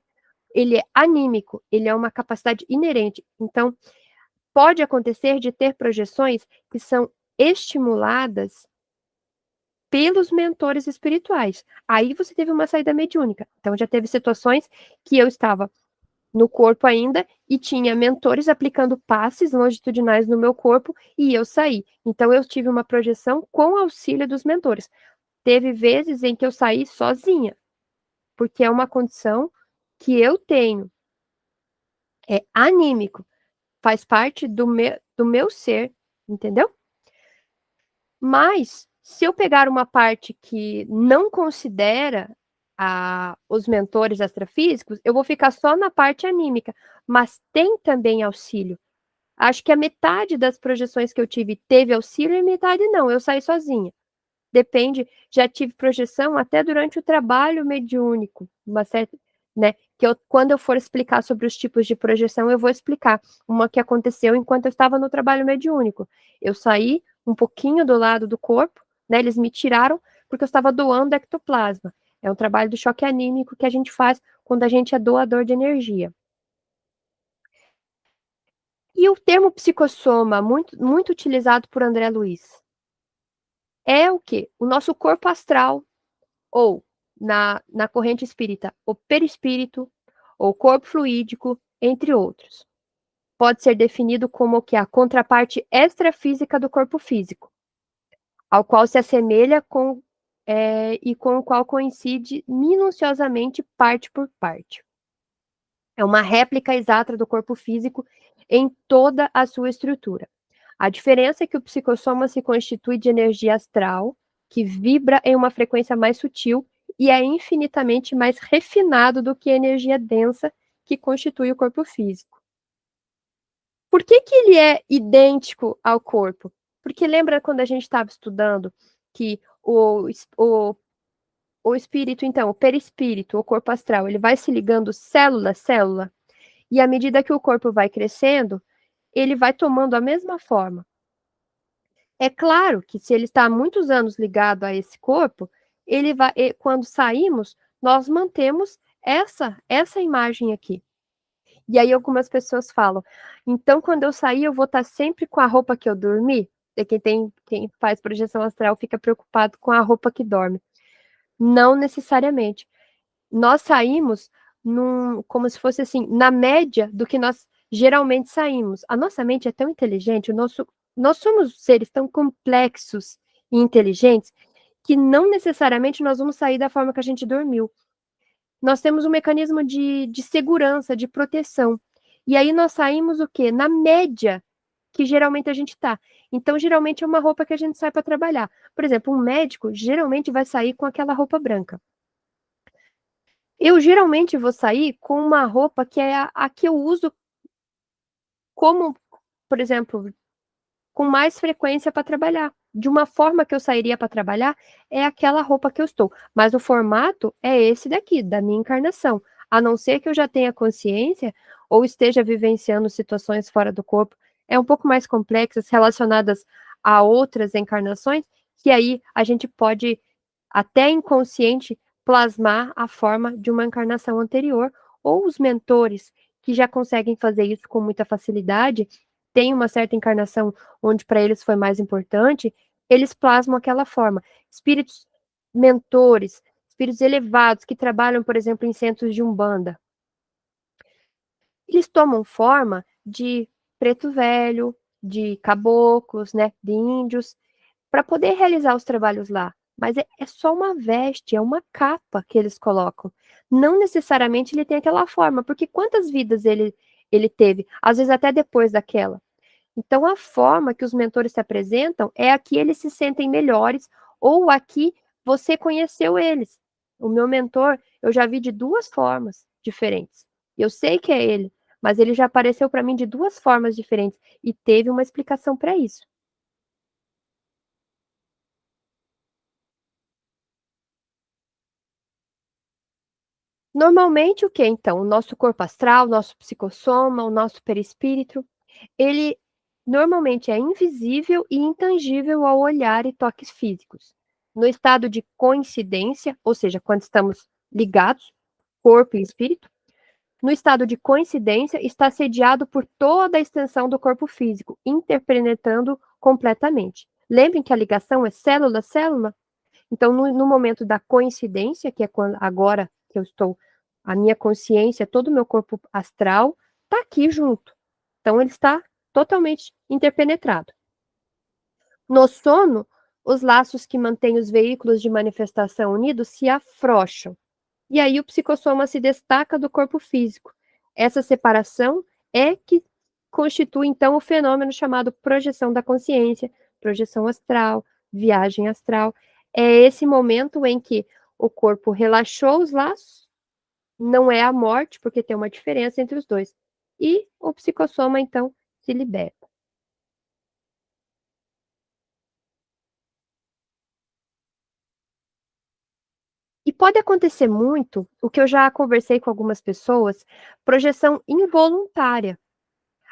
Ele é anímico, ele é uma capacidade inerente. Então, pode acontecer de ter projeções que são estimuladas pelos mentores espirituais. Aí você teve uma saída mediúnica. Então, já teve situações que eu estava no corpo ainda e tinha mentores aplicando passes longitudinais no meu corpo e eu saí. Então, eu tive uma projeção com auxílio dos mentores. Teve vezes em que eu saí sozinha, porque é uma condição que eu tenho é anímico, faz parte do meu ser, entendeu? Mas, se eu pegar uma parte que não considera os mentores astrafísicos, eu vou ficar só na parte anímica, mas tem também auxílio. Acho que a metade das projeções que eu tive teve auxílio e metade não, eu saí sozinha. Depende, já tive projeção até durante o trabalho mediúnico, uma certa, né, quando eu for explicar sobre os tipos de projeção, eu vou explicar uma que aconteceu enquanto eu estava no trabalho mediúnico. Eu saí um pouquinho do lado do corpo, né, eles me tiraram porque eu estava doando ectoplasma. É um trabalho do choque anímico que a gente faz quando a gente é doador de energia. E o termo psicossoma, muito, muito utilizado por André Luiz, é o quê? O nosso corpo astral, ou, na corrente espírita, o perispírito, ou corpo fluídico, entre outros. Pode ser definido como que a contraparte extrafísica do corpo físico, ao qual se assemelha e com o qual coincide minuciosamente parte por parte. É uma réplica exata do corpo físico em toda a sua estrutura. A diferença é que o psicossoma se constitui de energia astral, que vibra em uma frequência mais sutil e é infinitamente mais refinado do que a energia densa que constitui o corpo físico. Por que que ele é idêntico ao corpo? Porque lembra quando a gente estava estudando que o espírito, então, o perispírito, o corpo astral, ele vai se ligando célula a célula, e à medida que o corpo vai crescendo, ele vai tomando a mesma forma. É claro que se ele está há muitos anos ligado a esse corpo, ele vai, quando saímos, nós mantemos essa imagem aqui. E aí algumas pessoas falam, então quando eu sair, eu vou estar sempre com a roupa que eu dormi? E quem faz projeção astral fica preocupado com a roupa que dorme. Não necessariamente. Nós saímos como se fosse assim, na média do que nós geralmente saímos. A nossa mente é tão inteligente, nós somos seres tão complexos e inteligentes que não necessariamente nós vamos sair da forma que a gente dormiu. Nós temos um mecanismo de segurança, de proteção. E aí nós saímos o quê? Na média que geralmente a gente está. Então, geralmente é uma roupa que a gente sai para trabalhar. Por exemplo, um médico geralmente vai sair com aquela roupa branca. Eu geralmente vou sair com uma roupa que é a que eu uso como, por exemplo, com mais frequência para trabalhar. De uma forma que eu sairia para trabalhar, é aquela roupa que eu estou. Mas o formato é esse daqui, da minha encarnação. A não ser que eu já tenha consciência ou esteja vivenciando situações fora do corpo, é um pouco mais complexas, relacionadas a outras encarnações, que aí a gente pode, até inconsciente, plasmar a forma de uma encarnação anterior, ou os mentores que já conseguem fazer isso com muita facilidade, têm uma certa encarnação onde para eles foi mais importante, eles plasmam aquela forma. Espíritos mentores, espíritos elevados que trabalham, por exemplo, em centros de umbanda, eles tomam forma de preto velho, de caboclos, né, de índios, para poder realizar os trabalhos lá. Mas é só uma veste, é uma capa que eles colocam. Não necessariamente ele tem aquela forma, porque quantas vidas ele teve? Às vezes até depois daquela. Então, a forma que os mentores se apresentam é a que eles se sentem melhores, ou a que você conheceu eles. O meu mentor, eu já vi de duas formas diferentes. Eu sei que é ele, mas ele já apareceu para mim de duas formas diferentes e teve uma explicação para isso. Normalmente, o que então? O nosso corpo astral, o nosso psicossoma, o nosso perispírito, ele normalmente é invisível e intangível ao olhar e toques físicos. No estado de coincidência, ou seja, quando estamos ligados, corpo e espírito, no estado de coincidência, está sediado por toda a extensão do corpo físico, interpenetrando completamente. Lembrem que a ligação é célula a célula? Então, no momento da coincidência, que é quando agora que eu estou, a minha consciência, todo o meu corpo astral, está aqui junto. Então, ele está totalmente interpenetrado. No sono, os laços que mantêm os veículos de manifestação unidos se afrouxam. e aí o psicossoma se destaca do corpo físico. Essa separação é que constitui, então, o fenômeno chamado projeção da consciência, projeção astral, viagem astral. É esse momento em que o corpo relaxou os laços, não é a morte, porque tem uma diferença entre os dois, e o psicossoma, então, se liberta. E pode acontecer muito, o que eu já conversei com algumas pessoas, projeção involuntária.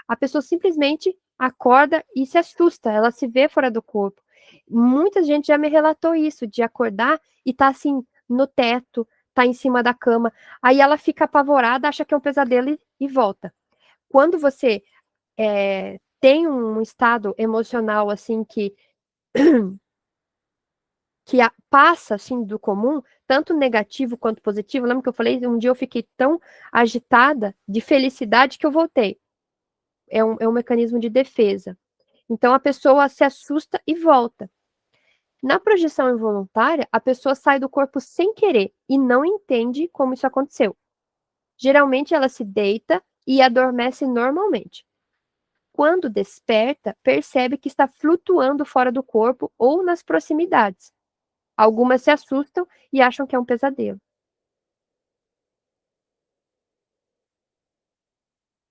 A pessoa simplesmente acorda e se assusta, ela se vê fora do corpo. Muita gente já me relatou isso, de acordar e tá assim, no teto, tá em cima da cama. Aí ela fica apavorada, acha que é um pesadelo e volta. Quando você tem um estado emocional assim que passa assim do comum, tanto negativo quanto positivo. Lembra que eu falei? Um dia eu fiquei tão agitada de felicidade que eu voltei. É um mecanismo de defesa. Então a pessoa se assusta e volta. Na projeção involuntária, a pessoa sai do corpo sem querer e não entende como isso aconteceu. Geralmente ela se deita e adormece normalmente. Quando desperta, percebe que está flutuando fora do corpo ou nas proximidades. Algumas se assustam e acham que é um pesadelo.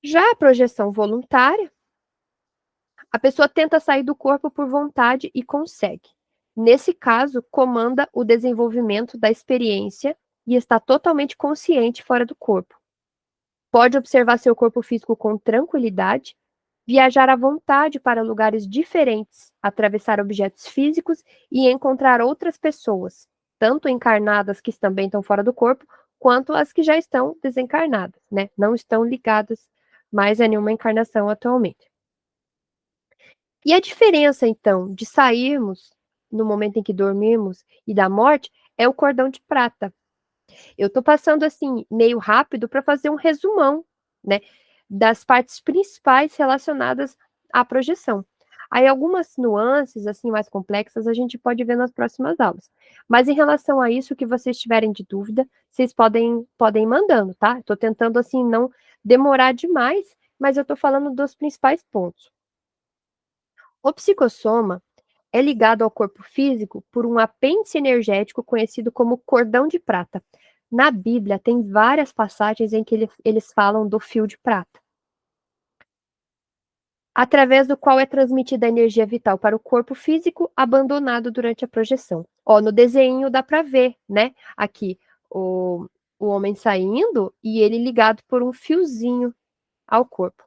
Já a projeção voluntária, a pessoa tenta sair do corpo por vontade e consegue. Nesse caso, comanda o desenvolvimento da experiência e está totalmente consciente fora do corpo. Pode observar seu corpo físico com tranquilidade, viajar à vontade para lugares diferentes, atravessar objetos físicos e encontrar outras pessoas, tanto encarnadas que também estão fora do corpo, quanto as que já estão desencarnadas, né? Não estão ligadas mais a nenhuma encarnação atualmente. E a diferença, então, de sairmos no momento em que dormimos e da morte é o cordão de prata. Eu estou passando assim meio rápido para fazer um resumão, né, das partes principais relacionadas à projeção. Aí algumas nuances assim mais complexas a gente pode ver nas próximas aulas. Mas em relação a isso, que vocês tiverem de dúvida, vocês podem ir mandando, tá? Estou tentando assim não demorar demais, mas eu estou falando dos principais pontos. O psicossoma é ligado ao corpo físico por um apêndice energético conhecido como cordão de prata. Na Bíblia, tem várias passagens em que eles falam do fio de prata, através do qual é transmitida a energia vital para o corpo físico abandonado durante a projeção. Ó, no desenho dá para ver, né? Aqui, o homem saindo e ele ligado por um fiozinho ao corpo.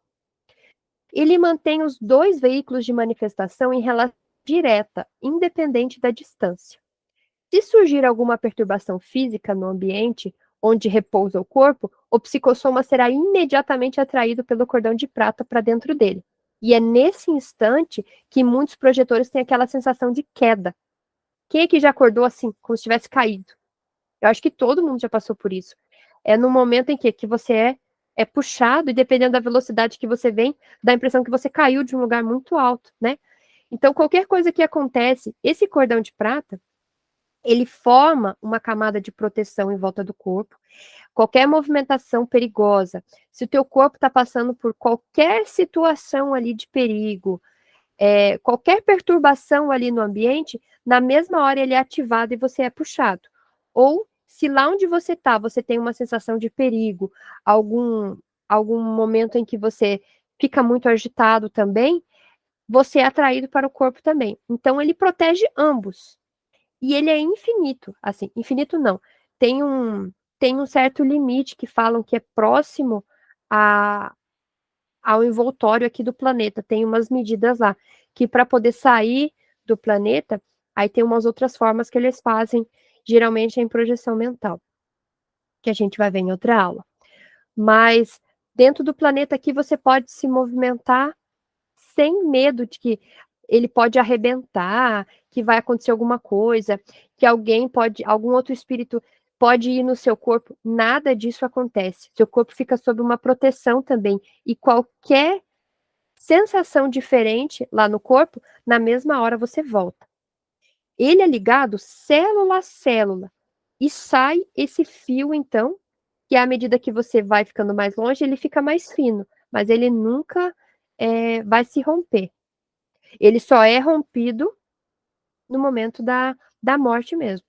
Ele mantém os dois veículos de manifestação em relação direta, independente da distância. Se surgir alguma perturbação física no ambiente onde repousa o corpo, o psicossoma será imediatamente atraído pelo cordão de prata para dentro dele. E é nesse instante que muitos projetores têm aquela sensação de queda. Quem é que já acordou assim, como se tivesse caído? Eu acho que todo mundo já passou por isso. É no momento em que você é puxado, e dependendo da velocidade que você vem, dá a impressão que você caiu de um lugar muito alto, né? Então, qualquer coisa que acontece, esse cordão de prata, ele forma uma camada de proteção em volta do corpo. Qualquer movimentação perigosa, se o teu corpo está passando por qualquer situação ali de perigo, qualquer perturbação ali no ambiente, na mesma hora ele é ativado e você é puxado. Ou se lá onde você está, você tem uma sensação de perigo, algum momento em que você fica muito agitado também, você é atraído para o corpo também. Então ele protege ambos. E ele é infinito, assim, infinito não. Tem um, tem um certo limite que falam que é próximo a, ao envoltório aqui do planeta. Tem umas medidas lá, que para poder sair do planeta, aí tem umas outras formas que eles fazem, geralmente é em projeção mental, que a gente vai ver em outra aula. Mas dentro do planeta aqui você pode se movimentar sem medo de que ele pode arrebentar, que vai acontecer alguma coisa, que algum outro espírito pode ir no seu corpo. Nada disso acontece. Seu corpo fica sob uma proteção também. E qualquer sensação diferente lá no corpo, na mesma hora você volta. Ele é ligado célula a célula. e sai esse fio, então, que à medida que você vai ficando mais longe, ele fica mais fino, mas ele nunca vai se romper. Ele só é rompido no momento da morte mesmo.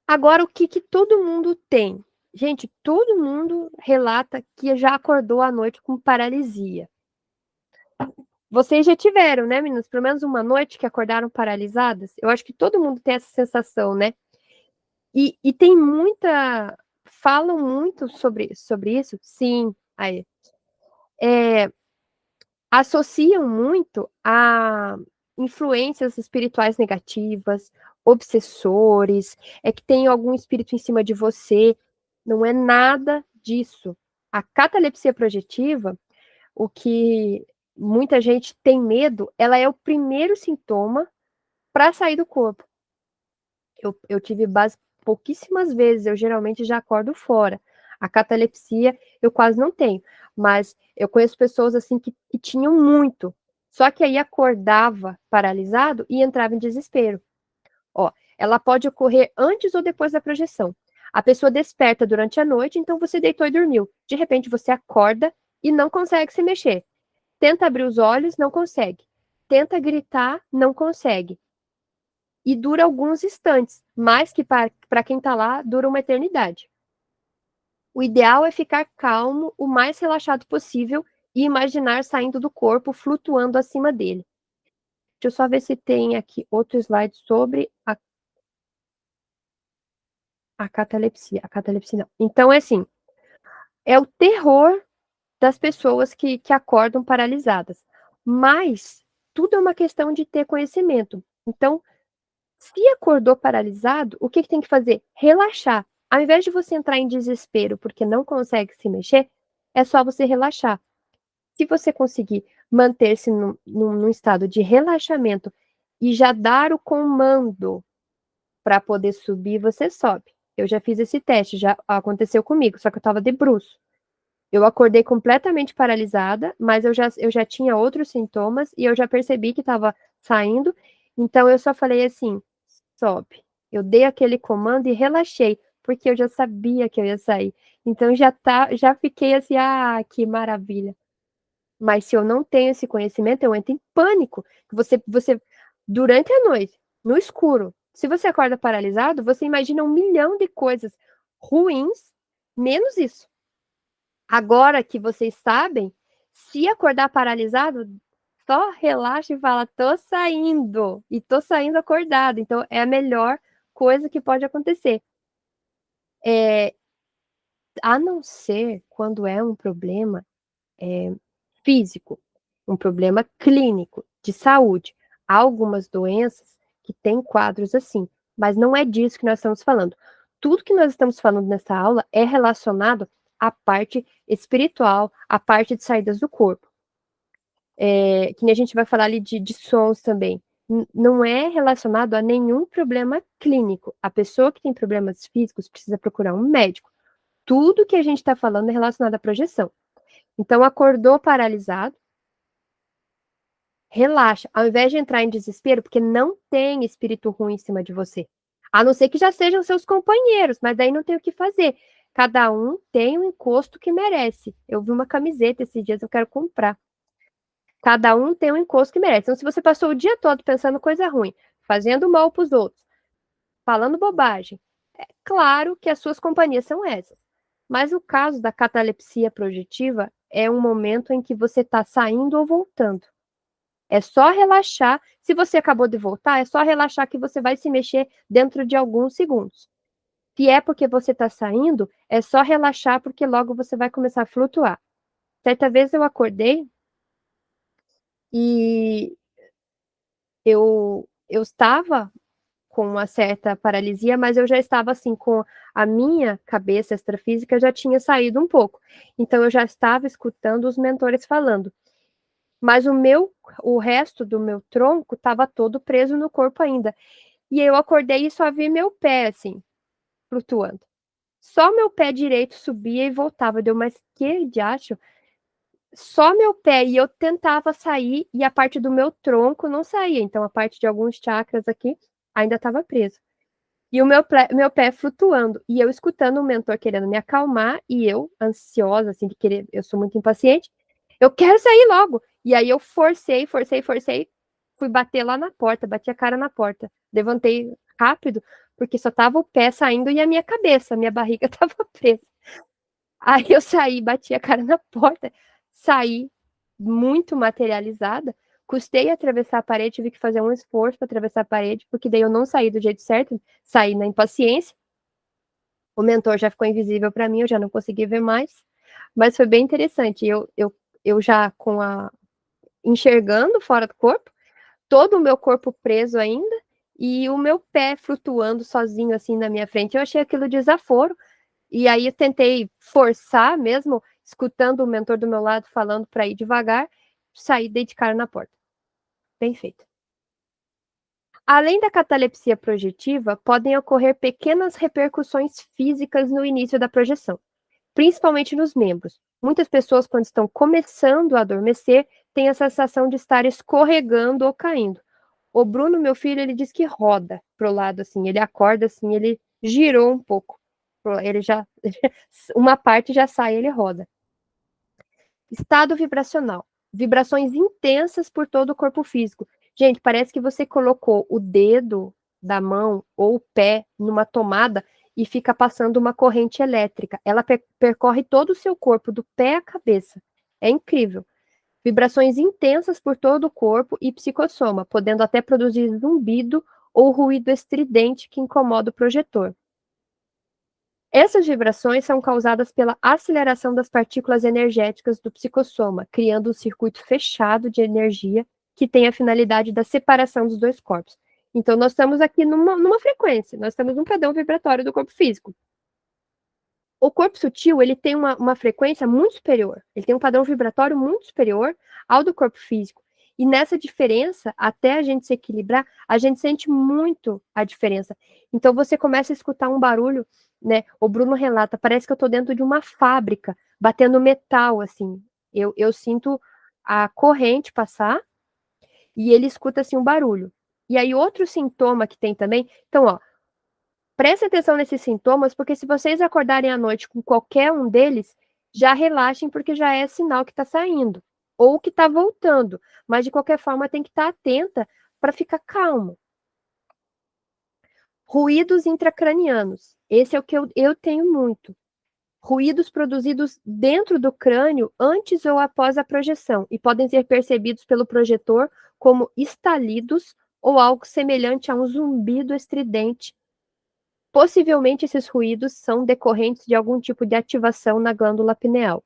Agora, o que todo mundo tem? Gente, todo mundo relata que já acordou à noite com paralisia. Vocês já tiveram, né, meninas? Pelo menos uma noite que acordaram paralisadas? Eu acho que todo mundo tem essa sensação, né? E tem muita. Falam muito sobre isso? Sim. Aí. Associam muito a influências espirituais negativas, obsessores, é que tem algum espírito em cima de você. Não é nada disso. A catalepsia projetiva, o que muita gente tem medo, ela é o primeiro sintoma para sair do corpo. Eu tive base pouquíssimas vezes, eu geralmente já acordo fora. A catalepsia eu quase não tenho, mas eu conheço pessoas assim que tinham muito, só que aí acordava paralisado e entrava em desespero. Ó, ela pode ocorrer antes ou depois da projeção. A pessoa desperta durante a noite, então você deitou e dormiu. De repente você acorda e não consegue se mexer. Tenta abrir os olhos, não consegue. Tenta gritar, não consegue. E dura alguns instantes, mais que para quem está lá, dura uma eternidade. O ideal é ficar calmo, o mais relaxado possível e imaginar saindo do corpo, flutuando acima dele. Deixa eu só ver se tem aqui outro slide sobre a catalepsia. A catalepsia não. Então, é assim, é o terror das pessoas que acordam paralisadas. Mas tudo é uma questão de ter conhecimento. Então, se acordou paralisado, o que tem que fazer? Relaxar. Ao invés de você entrar em desespero porque não consegue se mexer, é só você relaxar. Se você conseguir manter-se num estado de relaxamento e já dar o comando para poder subir, você sobe. Eu já fiz esse teste, já aconteceu comigo, só que eu estava de bruço. Eu acordei completamente paralisada, mas eu já tinha outros sintomas e eu já percebi que estava saindo, então eu só falei assim, sobe. Eu dei aquele comando e relaxei, porque eu já sabia que eu ia sair. Então já fiquei assim, que maravilha. Mas se eu não tenho esse conhecimento, eu entro em pânico. Você durante a noite, no escuro, se você acorda paralisado, você imagina 1 milhão de coisas ruins, menos isso. Agora que vocês sabem, se acordar paralisado, só relaxa e fala, tô saindo, e tô saindo acordado. Então, é a melhor coisa que pode acontecer. A não ser quando é um problema físico, um problema clínico, de saúde. Há algumas doenças que têm quadros assim, mas não é disso que nós estamos falando. Tudo que nós estamos falando nessa aula é relacionado à parte espiritual, à parte de saídas do corpo. Que nem a gente vai falar ali de sons também. Não é relacionado a nenhum problema clínico. A pessoa que tem problemas físicos precisa procurar um médico. Tudo que a gente está falando é relacionado à projeção. Então, acordou paralisado, relaxa, ao invés de entrar em desespero, porque não tem espírito ruim em cima de você. A não ser que já sejam seus companheiros, mas daí não tem o que fazer. Cada um tem o encosto que merece. Eu vi uma camiseta esses dias, eu quero comprar. Cada um tem o encosto que merece. Então, se você passou o dia todo pensando coisa ruim, fazendo mal para os outros, falando bobagem, é claro que as suas companhias são essas. Mas o caso da catalepsia projetiva é um momento em que você está saindo ou voltando. É só relaxar. Se você acabou de voltar, é só relaxar que você vai se mexer dentro de alguns segundos. Se é porque você está saindo, é só relaxar porque logo você vai começar a flutuar. Certa vez eu acordei e eu estava com uma certa paralisia, mas eu já estava assim com a minha cabeça extrafísica já tinha saído um pouco. Então eu já estava escutando os mentores falando. Mas o resto do meu tronco estava todo preso no corpo ainda. E eu acordei e só vi meu pé assim, flutuando. Só meu pé direito subia e voltava. Deu, mas que diacho? Só meu pé, e eu tentava sair e a parte do meu tronco não saía. Então, a parte de alguns chakras aqui ainda estava preso. E o meu pé flutuando, e eu escutando o mentor querendo me acalmar, e eu, ansiosa, assim, de querer, eu sou muito impaciente, eu quero sair logo. E aí eu forcei, fui bater lá na porta, bati a cara na porta, levantei rápido, porque só tava o pé saindo e a minha cabeça, a minha barriga tava presa. Aí eu saí, bati a cara na porta, saí muito materializada, custei a atravessar a parede, tive que fazer um esforço para atravessar a parede, porque daí eu não saí do jeito certo, saí na impaciência. O mentor já ficou invisível para mim, eu já não consegui ver mais, mas foi bem interessante. Eu já enxergando fora do corpo, todo o meu corpo preso ainda, e o meu pé flutuando sozinho assim na minha frente. Eu achei aquilo desaforo, e aí eu tentei forçar mesmo, escutando o mentor do meu lado falando para ir devagar, saí, dei de cara na porta. Bem feito. Além da catalepsia projetiva, podem ocorrer pequenas repercussões físicas no início da projeção, principalmente nos membros. Muitas pessoas, quando estão começando a adormecer, têm a sensação de estar escorregando ou caindo. O Bruno, meu filho, ele diz que roda pro lado, assim, ele acorda assim, ele girou um pouco. Ele já, uma parte já sai, ele roda. Estado vibracional. Vibrações intensas por todo o corpo físico. Gente, parece que você colocou o dedo da mão ou o pé numa tomada e fica passando uma corrente elétrica. Ela percorre todo o seu corpo, do pé à cabeça. É incrível. Vibrações intensas por todo o corpo e psicossoma, podendo até produzir zumbido ou ruído estridente que incomoda o projetor. Essas vibrações são causadas pela aceleração das partículas energéticas do psicossoma, criando um circuito fechado de energia que tem a finalidade da separação dos dois corpos. Então, nós estamos aqui numa frequência, nós estamos num padrão vibratório do corpo físico. O corpo sutil, ele tem uma frequência muito superior, ele tem um padrão vibratório muito superior ao do corpo físico. E nessa diferença, até a gente se equilibrar, a gente sente muito a diferença. Então você começa a escutar um barulho, né? O Bruno relata, parece que eu estou dentro de uma fábrica, batendo metal, assim. Eu sinto a corrente passar e ele escuta, assim, um barulho. E aí outro sintoma que tem também, então, ó, preste atenção nesses sintomas, porque se vocês acordarem à noite com qualquer um deles, já relaxem, porque já é sinal que está saindo, ou que está voltando. Mas, de qualquer forma, tem que estar atenta para ficar calmo. Ruídos intracranianos. Esse é o que eu tenho muito. Ruídos produzidos dentro do crânio antes ou após a projeção, e podem ser percebidos pelo projetor como estalidos ou algo semelhante a um zumbido estridente. Possivelmente esses ruídos são decorrentes de algum tipo de ativação na glândula pineal.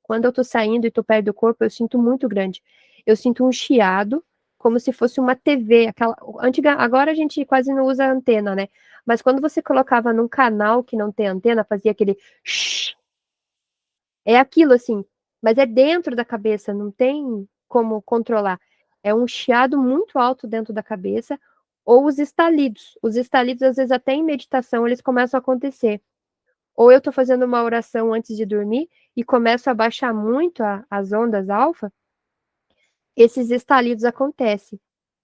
Quando eu estou saindo e estou perto do corpo, eu sinto muito grande. Eu sinto um chiado, como se fosse uma TV, aquela antiga, agora a gente quase não usa antena, né? Mas quando você colocava num canal que não tem antena, fazia aquele shhh. É aquilo assim, mas é dentro da cabeça, não tem como controlar. É um chiado muito alto dentro da cabeça, ou os estalidos. Os estalidos, às vezes, até em meditação, eles começam a acontecer. Ou eu estou fazendo uma oração antes de dormir e começo a baixar muito as ondas alfa, esses estalidos acontecem.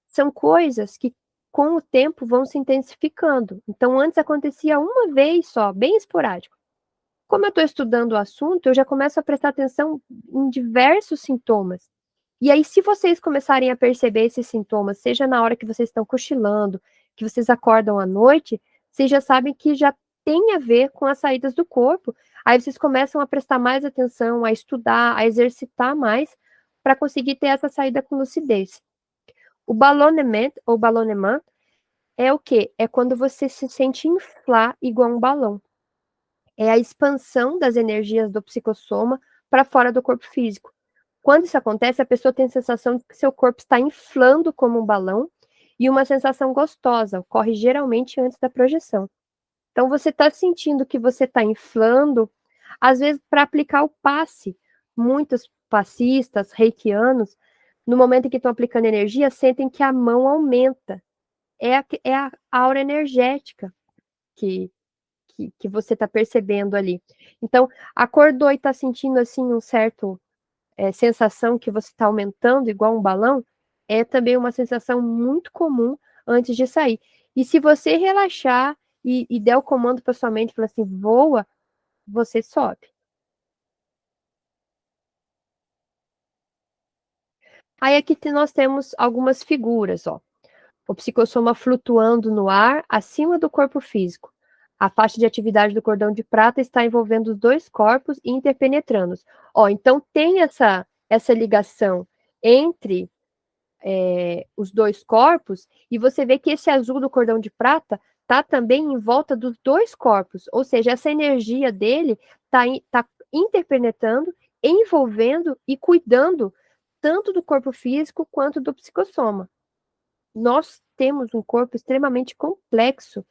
São coisas que, com o tempo, vão se intensificando. Então, antes acontecia uma vez só, bem esporádico. Como eu estou estudando o assunto, eu já começo a prestar atenção em diversos sintomas. E aí, se vocês começarem a perceber esses sintomas, seja na hora que vocês estão cochilando, que vocês acordam à noite, vocês já sabem que já tem a ver com as saídas do corpo. Aí vocês começam a prestar mais atenção, a estudar, a exercitar mais, para conseguir ter essa saída com lucidez. O ballonnement, ou ballonnement, é o quê? É quando você se sente inflar igual um balão. É a expansão das energias do psicossoma para fora do corpo físico. Quando isso acontece, a pessoa tem a sensação de que seu corpo está inflando como um balão, e uma sensação gostosa ocorre geralmente antes da projeção. Então, você está sentindo que você está inflando, às vezes, para aplicar o passe. Muitos passistas, reikianos, no momento em que estão aplicando energia, sentem que a mão aumenta. É a aura energética que você está percebendo ali. Então, acordou e está sentindo assim um certo sensação que você está aumentando igual um balão, é também uma sensação muito comum antes de sair. E se você relaxar e der o comando para sua mente, falar assim, voa, você sobe. Aí aqui nós temos algumas figuras, ó. O psicossoma flutuando no ar acima do corpo físico. A faixa de atividade do cordão de prata está envolvendo os dois corpos e interpenetrando-os. Ó, então tem essa ligação entre os dois corpos, e você vê que esse azul do cordão de prata está também em volta dos dois corpos, ou seja, essa energia dele tá interpenetrando, envolvendo e cuidando tanto do corpo físico quanto do psicossoma. Nós temos um corpo extremamente complexo.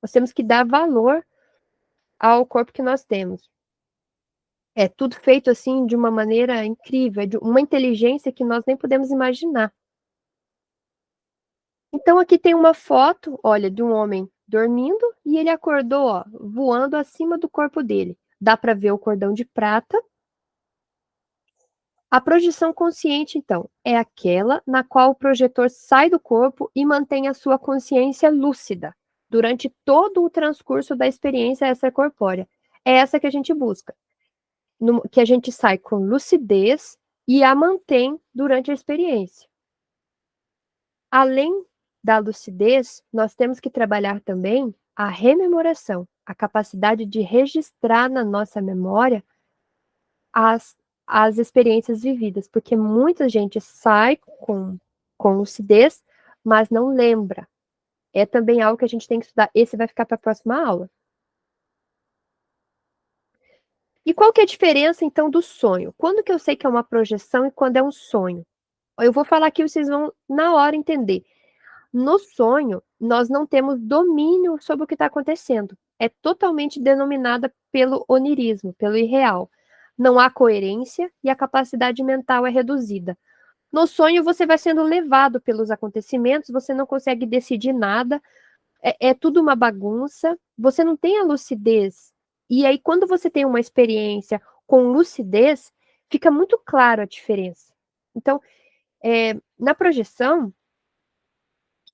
Nós temos que dar valor ao corpo que nós temos. É tudo feito assim de uma maneira incrível, de uma inteligência que nós nem podemos imaginar. Então aqui tem uma foto, olha, de um homem dormindo e ele acordou, ó, voando acima do corpo dele. Dá para ver o cordão de prata. A projeção consciente, então, é aquela na qual o projetor sai do corpo e mantém a sua consciência lúcida durante todo o transcurso da experiência extracorpórea. É essa que a gente busca, que a gente sai com lucidez e a mantém durante a experiência. Além da lucidez, nós temos que trabalhar também a rememoração, a capacidade de registrar na nossa memória as experiências vividas, porque muita gente sai com lucidez, mas não lembra. É também algo que a gente tem que estudar. Esse vai ficar para a próxima aula. E qual que é a diferença, então, do sonho? Quando que eu sei que é uma projeção e quando é um sonho? Eu vou falar aqui, vocês vão, na hora, entender. No sonho, nós não temos domínio sobre o que está acontecendo. É totalmente denominada pelo onirismo, pelo irreal. Não há coerência e a capacidade mental é reduzida. No sonho, você vai sendo levado pelos acontecimentos, você não consegue decidir nada, é tudo uma bagunça, você não tem a lucidez. E aí, quando você tem uma experiência com lucidez, fica muito claro a diferença. Então, na projeção,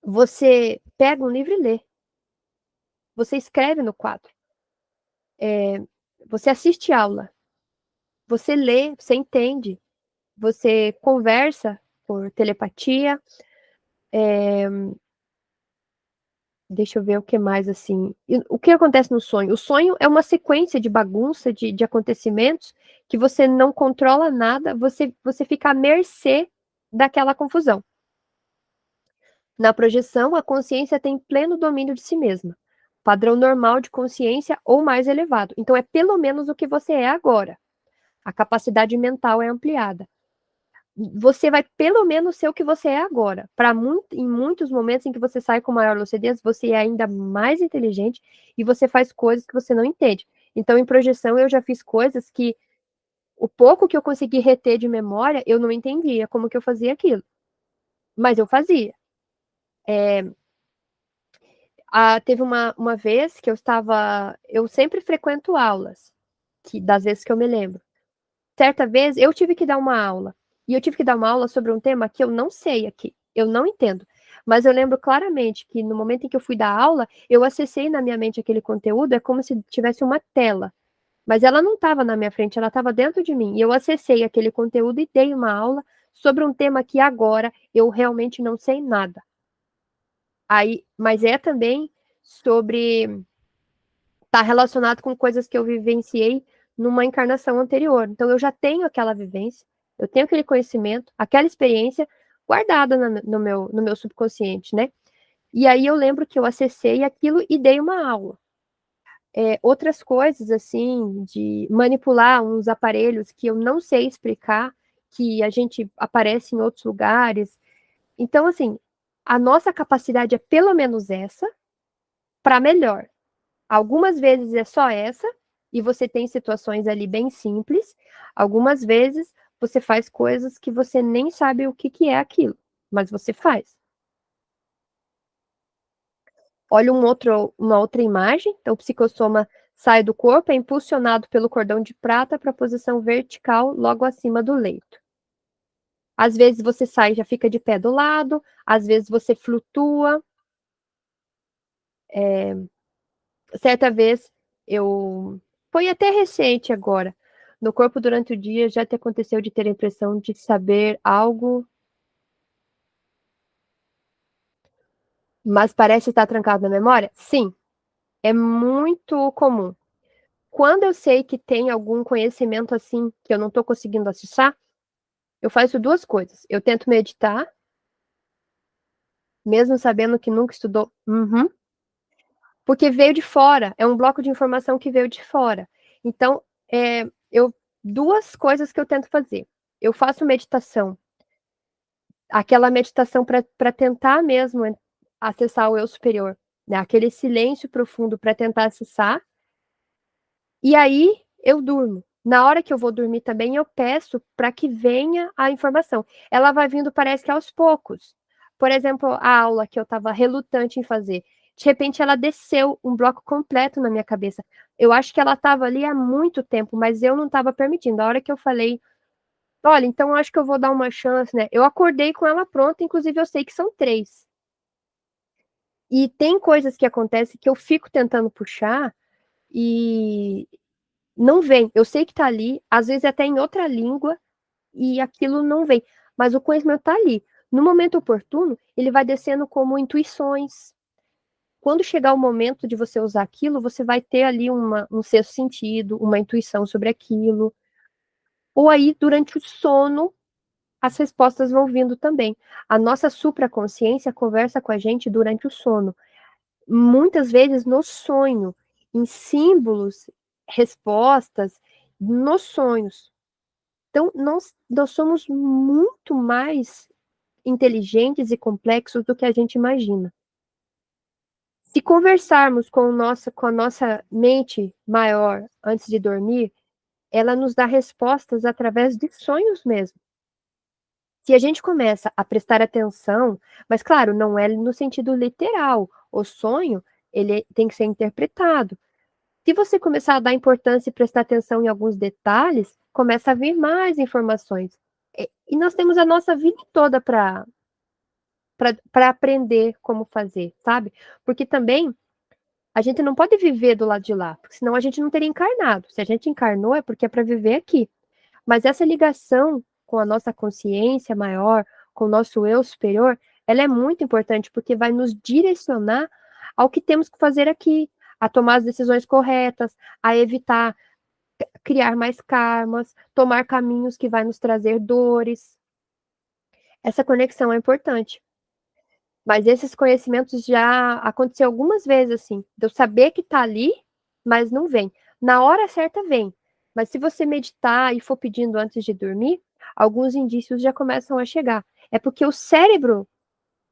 você pega um livro e lê. Você escreve no quadro. Você assiste aula. Você lê, você entende. Você conversa por telepatia. Deixa eu ver o que mais, assim. O que acontece no sonho? O sonho é uma sequência de bagunça, de acontecimentos, que você não controla nada, você fica à mercê daquela confusão. Na projeção, a consciência tem pleno domínio de si mesma. Padrão normal de consciência ou mais elevado. Então, é pelo menos o que você é agora. A capacidade mental é ampliada. Você vai pelo menos ser o que você é agora. Em muitos momentos em que você sai com maior lucidez, você é ainda mais inteligente e você faz coisas que você não entende. Então, em projeção, eu já fiz coisas que o pouco que eu consegui reter de memória, eu não entendia como que eu fazia aquilo. Mas eu fazia. Teve uma vez que eu sempre frequento aulas, das vezes que eu me lembro. Certa vez eu tive que dar uma aula, e eu tive que dar uma aula sobre um tema que eu não sei aqui, eu não entendo. Mas eu lembro claramente que no momento em que eu fui dar aula, eu acessei na minha mente aquele conteúdo, é como se tivesse uma tela. Mas ela não estava na minha frente, ela estava dentro de mim. E eu acessei aquele conteúdo e dei uma aula sobre um tema que agora eu realmente não sei nada. Mas é também sobre estar relacionado com coisas que eu vivenciei numa encarnação anterior. Então eu já tenho aquela vivência, eu tenho aquele conhecimento, aquela experiência guardada no meu subconsciente, né? E aí eu lembro que eu acessei aquilo e dei uma aula. Outras coisas, assim, de manipular uns aparelhos que eu não sei explicar, que a gente aparece em outros lugares. Então, assim, a nossa capacidade é pelo menos essa, para melhor. Algumas vezes é só essa, e você tem situações ali bem simples. Algumas vezes você faz coisas que você nem sabe o que é aquilo, mas você faz. Olha uma outra imagem. Então, o psicossoma sai do corpo, é impulsionado pelo cordão de prata para a posição vertical logo acima do leito. Às vezes você sai e já fica de pé do lado, às vezes você flutua. Certa vez, foi até recente agora, no corpo durante o dia já te aconteceu de ter a impressão de saber algo, mas parece estar trancado na memória? Sim, é muito comum. Quando eu sei que tem algum conhecimento assim que eu não estou conseguindo acessar, eu faço duas coisas. Eu tento meditar, mesmo sabendo que nunca estudou. Uhum. Porque veio de fora, é um bloco de informação que veio de fora. Então, duas coisas que eu tento fazer. Eu faço meditação, aquela meditação para tentar mesmo acessar o eu superior, né? Aquele silêncio profundo para tentar acessar. E aí eu durmo. Na hora que eu vou dormir também, eu peço para que venha a informação. Ela vai vindo, parece que aos poucos. Por exemplo, a aula que eu estava relutante em fazer. De repente, ela desceu um bloco completo na minha cabeça. Eu acho que ela estava ali há muito tempo, mas eu não estava permitindo. A hora que eu falei, olha, então eu acho que eu vou dar uma chance, né? Eu acordei com ela pronta, inclusive eu sei que são 3. E tem coisas que acontecem que eu fico tentando puxar e não vem. Eu sei que tá ali, às vezes até em outra língua, e aquilo não vem. Mas o conhecimento tá ali. No momento oportuno, ele vai descendo como intuições. Quando chegar o momento de você usar aquilo, você vai ter ali um sexto sentido, uma intuição sobre aquilo. Ou aí, durante o sono, as respostas vão vindo também. A nossa supraconsciência conversa com a gente durante o sono. Muitas vezes no sonho, em símbolos, respostas, nos sonhos. Então, nós somos muito mais inteligentes e complexos do que a gente imagina. Se conversarmos com a nossa mente maior antes de dormir, ela nos dá respostas através de sonhos mesmo. Se a gente começa a prestar atenção, mas claro, não é no sentido literal, o sonho, ele tem que ser interpretado. Se você começar a dar importância e prestar atenção em alguns detalhes, começa a vir mais informações. E nós temos a nossa vida toda para aprender como fazer, sabe? Porque também a gente não pode viver do lado de lá, porque senão a gente não teria encarnado. Se a gente encarnou é porque é para viver aqui. Mas essa ligação com a nossa consciência maior, com o nosso eu superior, ela é muito importante porque vai nos direcionar ao que temos que fazer aqui, a tomar as decisões corretas, a evitar criar mais karmas, tomar caminhos que vai nos trazer dores. Essa conexão é importante. Mas esses conhecimentos já aconteceu algumas vezes, assim, de eu saber que tá ali, mas não vem. Na hora certa vem. Mas se você meditar e for pedindo antes de dormir, alguns indícios já começam a chegar. É porque o cérebro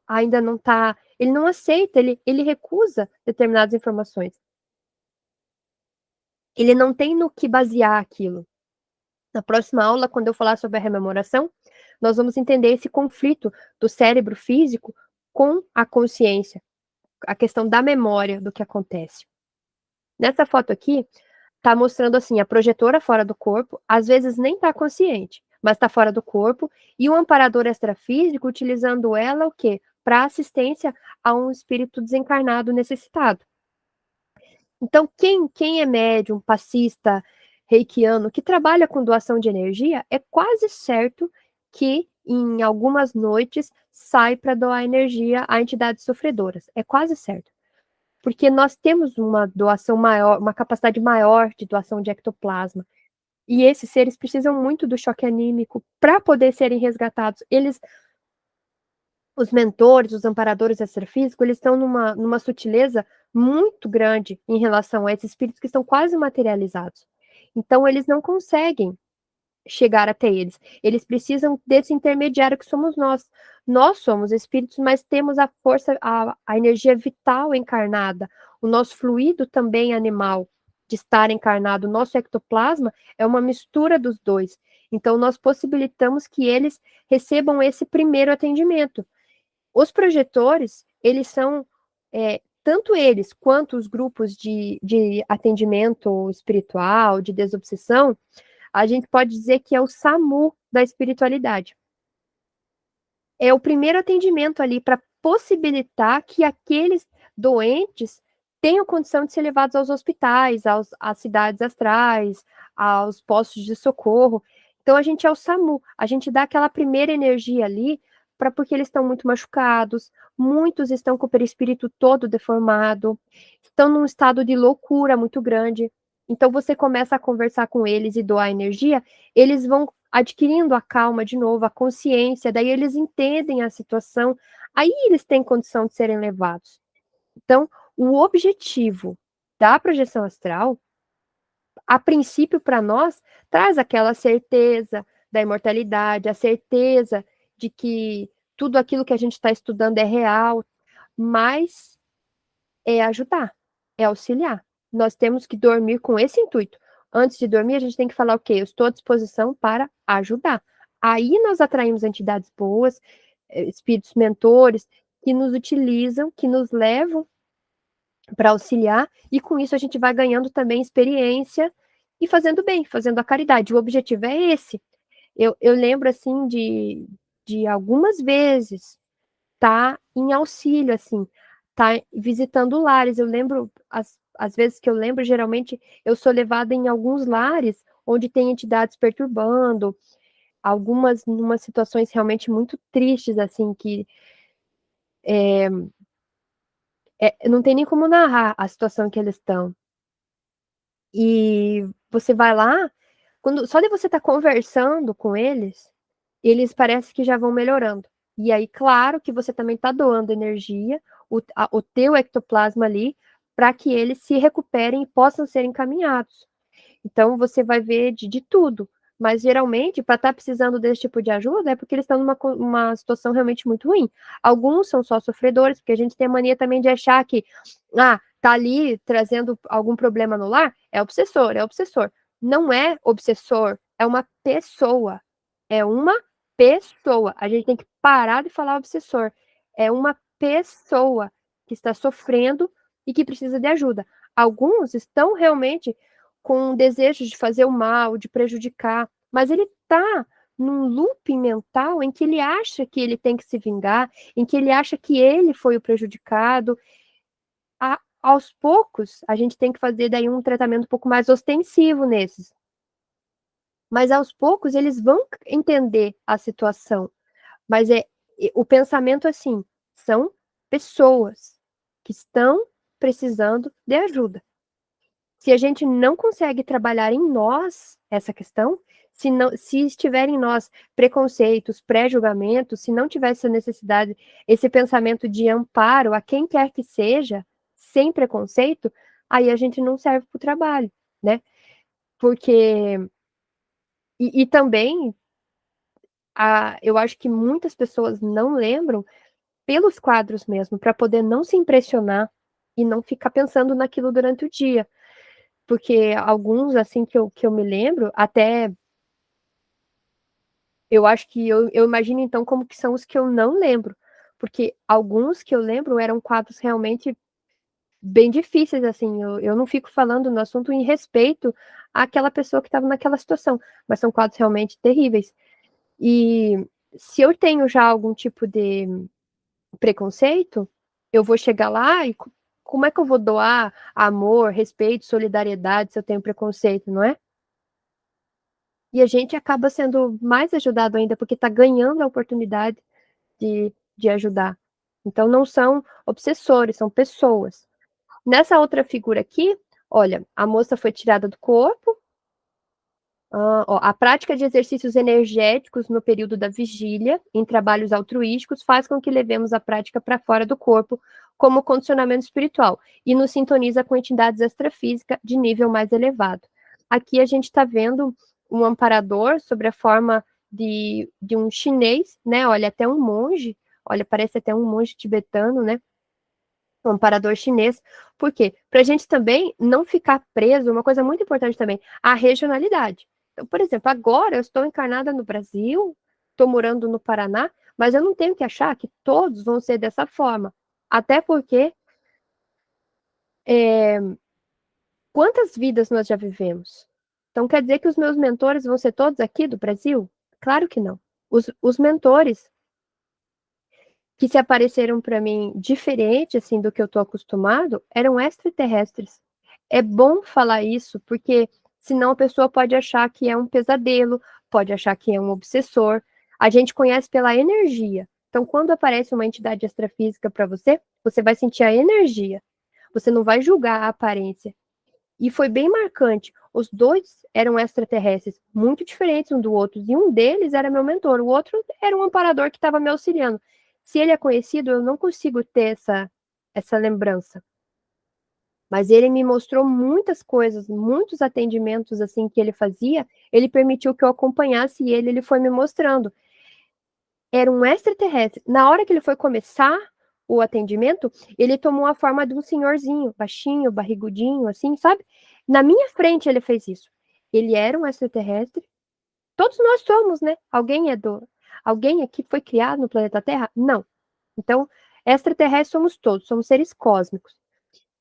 ainda não tá, ele não aceita, ele recusa determinadas informações. Ele não tem no que basear aquilo. Na próxima aula, quando eu falar sobre a rememoração, nós vamos entender esse conflito do cérebro físico com a consciência, a questão da memória do que acontece. Nessa foto aqui, tá mostrando assim, a projetora fora do corpo, às vezes nem tá consciente, mas tá fora do corpo, e o amparador extrafísico utilizando ela o quê? Para assistência a um espírito desencarnado necessitado. Então, quem é médium, passista, reikiano, que trabalha com doação de energia, é quase certo que em algumas noites sai para doar energia a entidades sofredoras. É quase certo. Porque nós temos uma doação maior, uma capacidade maior de doação de ectoplasma. E esses seres precisam muito do choque anímico para poder serem resgatados. Os mentores, os amparadores extrafísicos, eles estão numa sutileza muito grande em relação a esses espíritos que estão quase materializados. Então, eles não conseguem chegar até eles. Eles precisam desse intermediário que somos nós. Nós somos espíritos, mas temos a força, a energia vital encarnada. O nosso fluido também animal de estar encarnado. O nosso ectoplasma é uma mistura dos dois. Então, nós possibilitamos que eles recebam esse primeiro atendimento. Os projetores, eles são, tanto eles quanto os grupos de atendimento espiritual, de desobsessão, a gente pode dizer que é o SAMU da espiritualidade. É o primeiro atendimento ali para possibilitar que aqueles doentes tenham condição de ser levados aos hospitais, às cidades astrais, aos postos de socorro. Então, a gente é o SAMU, a gente dá aquela primeira energia ali, porque eles estão muito machucados, muitos estão com o perispírito todo deformado, estão num estado de loucura muito grande. Então, você começa a conversar com eles e doar energia, eles vão adquirindo a calma de novo, a consciência, daí eles entendem a situação, aí eles têm condição de serem levados. Então, o objetivo da projeção astral, a princípio, para nós, traz aquela certeza da imortalidade, a certeza de que tudo aquilo que a gente está estudando é real, mas é ajudar, é auxiliar. Nós temos que dormir com esse intuito. Antes de dormir, a gente tem que falar, ok, eu estou à disposição para ajudar. Aí nós atraímos entidades boas, espíritos mentores, que nos utilizam, que nos levam para auxiliar, e com isso a gente vai ganhando também experiência e fazendo bem, fazendo a caridade. O objetivo é esse. Eu lembro, assim, de algumas vezes tá em auxílio, assim, tá visitando lares. Eu lembro, as vezes que eu lembro, geralmente eu sou levada em alguns lares onde tem entidades perturbando, algumas numa situações realmente muito tristes, assim, que não tem nem como narrar a situação que eles estão. E você vai lá, só de você estar conversando com eles parecem que já vão melhorando. E aí, claro que você também está doando energia, o teu ectoplasma ali, para que eles se recuperem e possam ser encaminhados. Então, você vai ver de tudo. Mas, geralmente, para estar precisando desse tipo de ajuda, é porque eles estão numa uma situação realmente muito ruim. Alguns são só sofredores, porque a gente tem a mania também de achar que, tá ali trazendo algum problema no lar, é obsessor, é obsessor. Não é obsessor, é uma pessoa. É uma pessoa. A gente tem que parar de falar obsessor. É uma pessoa que está sofrendo e que precisa de ajuda. Alguns estão realmente com desejo de fazer o mal, de prejudicar, mas ele está num looping mental em que ele acha que ele tem que se vingar, em que ele acha que ele foi o prejudicado. Aos poucos, a gente tem que fazer daí um tratamento um pouco mais ostensivo nesses. Mas aos poucos eles vão entender a situação. Mas o pensamento assim, são pessoas que estão precisando de ajuda. Se a gente não consegue trabalhar em nós essa questão, se estiver em nós preconceitos, pré-julgamentos, se não tiver essa necessidade, esse pensamento de amparo a quem quer que seja, sem preconceito, aí a gente não serve para o trabalho, né? Porque. E também, eu acho que muitas pessoas não lembram pelos quadros mesmo, para poder não se impressionar e não ficar pensando naquilo durante o dia. Porque alguns, assim, que eu me lembro, até eu acho que eu imagino então como que são os que eu não lembro. Porque alguns que eu lembro eram quadros realmente bem difíceis, assim, eu não fico falando no assunto em respeito àquela pessoa que estava naquela situação, mas são quadros realmente terríveis. E se eu tenho já algum tipo de preconceito, eu vou chegar lá e como é que eu vou doar amor, respeito, solidariedade se eu tenho preconceito, não é? E a gente acaba sendo mais ajudado ainda, porque está ganhando a oportunidade de ajudar. Então, não são obsessores, são pessoas. Nessa outra figura aqui, olha, a moça foi tirada do corpo. A prática de exercícios energéticos no período da vigília, em trabalhos altruísticos, faz com que levemos a prática para fora do corpo como condicionamento espiritual e nos sintoniza com entidades extrafísicas de nível mais elevado. Aqui a gente está vendo um amparador sobre a forma de um chinês, né? Olha, até um monge, olha, parece até um monge tibetano, né? Um amparador chinês. Por quê? Para a gente também não ficar preso, uma coisa muito importante também, a regionalidade. Então, por exemplo, agora eu estou encarnada no Brasil, estou morando no Paraná, mas eu não tenho que achar que todos vão ser dessa forma. Até porque, quantas vidas nós já vivemos? Então, quer dizer que os meus mentores vão ser todos aqui do Brasil? Claro que não. Os mentores que se apareceram para mim diferente, assim, do que eu tô acostumado, eram extraterrestres. É bom falar isso, porque senão a pessoa pode achar que é um pesadelo, pode achar que é um obsessor. A gente conhece pela energia. Então, quando aparece uma entidade extrafísica para você, você vai sentir a energia. Você não vai julgar a aparência. E foi bem marcante. Os dois eram extraterrestres, muito diferentes um do outro. E um deles era meu mentor, o outro era um amparador que estava me auxiliando. Se ele é conhecido, eu não consigo ter essa lembrança. Mas ele me mostrou muitas coisas, muitos atendimentos assim que ele fazia. Ele permitiu que eu acompanhasse ele foi me mostrando. Era um extraterrestre. Na hora que ele foi começar o atendimento, ele tomou a forma de um senhorzinho, baixinho, barrigudinho, assim, sabe? Na minha frente ele fez isso. Ele era um extraterrestre. Todos nós somos, né? Alguém aqui foi criado no planeta Terra? Não. Então, extraterrestres somos todos, somos seres cósmicos.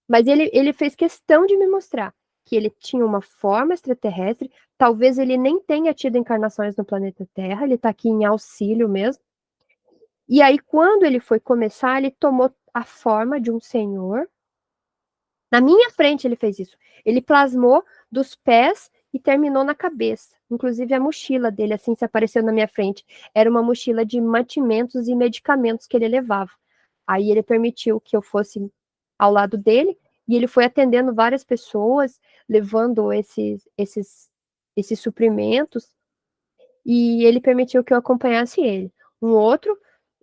Mas ele fez questão de me mostrar que ele tinha uma forma extraterrestre, talvez ele nem tenha tido encarnações no planeta Terra, ele está aqui em auxílio mesmo. E aí, quando ele foi começar, ele tomou a forma de um senhor. Na minha frente ele fez isso. Ele plasmou dos pés e terminou na cabeça. Inclusive a mochila dele, assim, se apareceu na minha frente. Era uma mochila de mantimentos e medicamentos que ele levava. Aí ele permitiu que eu fosse ao lado dele e ele foi atendendo várias pessoas, levando esses suprimentos, e ele permitiu que eu acompanhasse ele. Um outro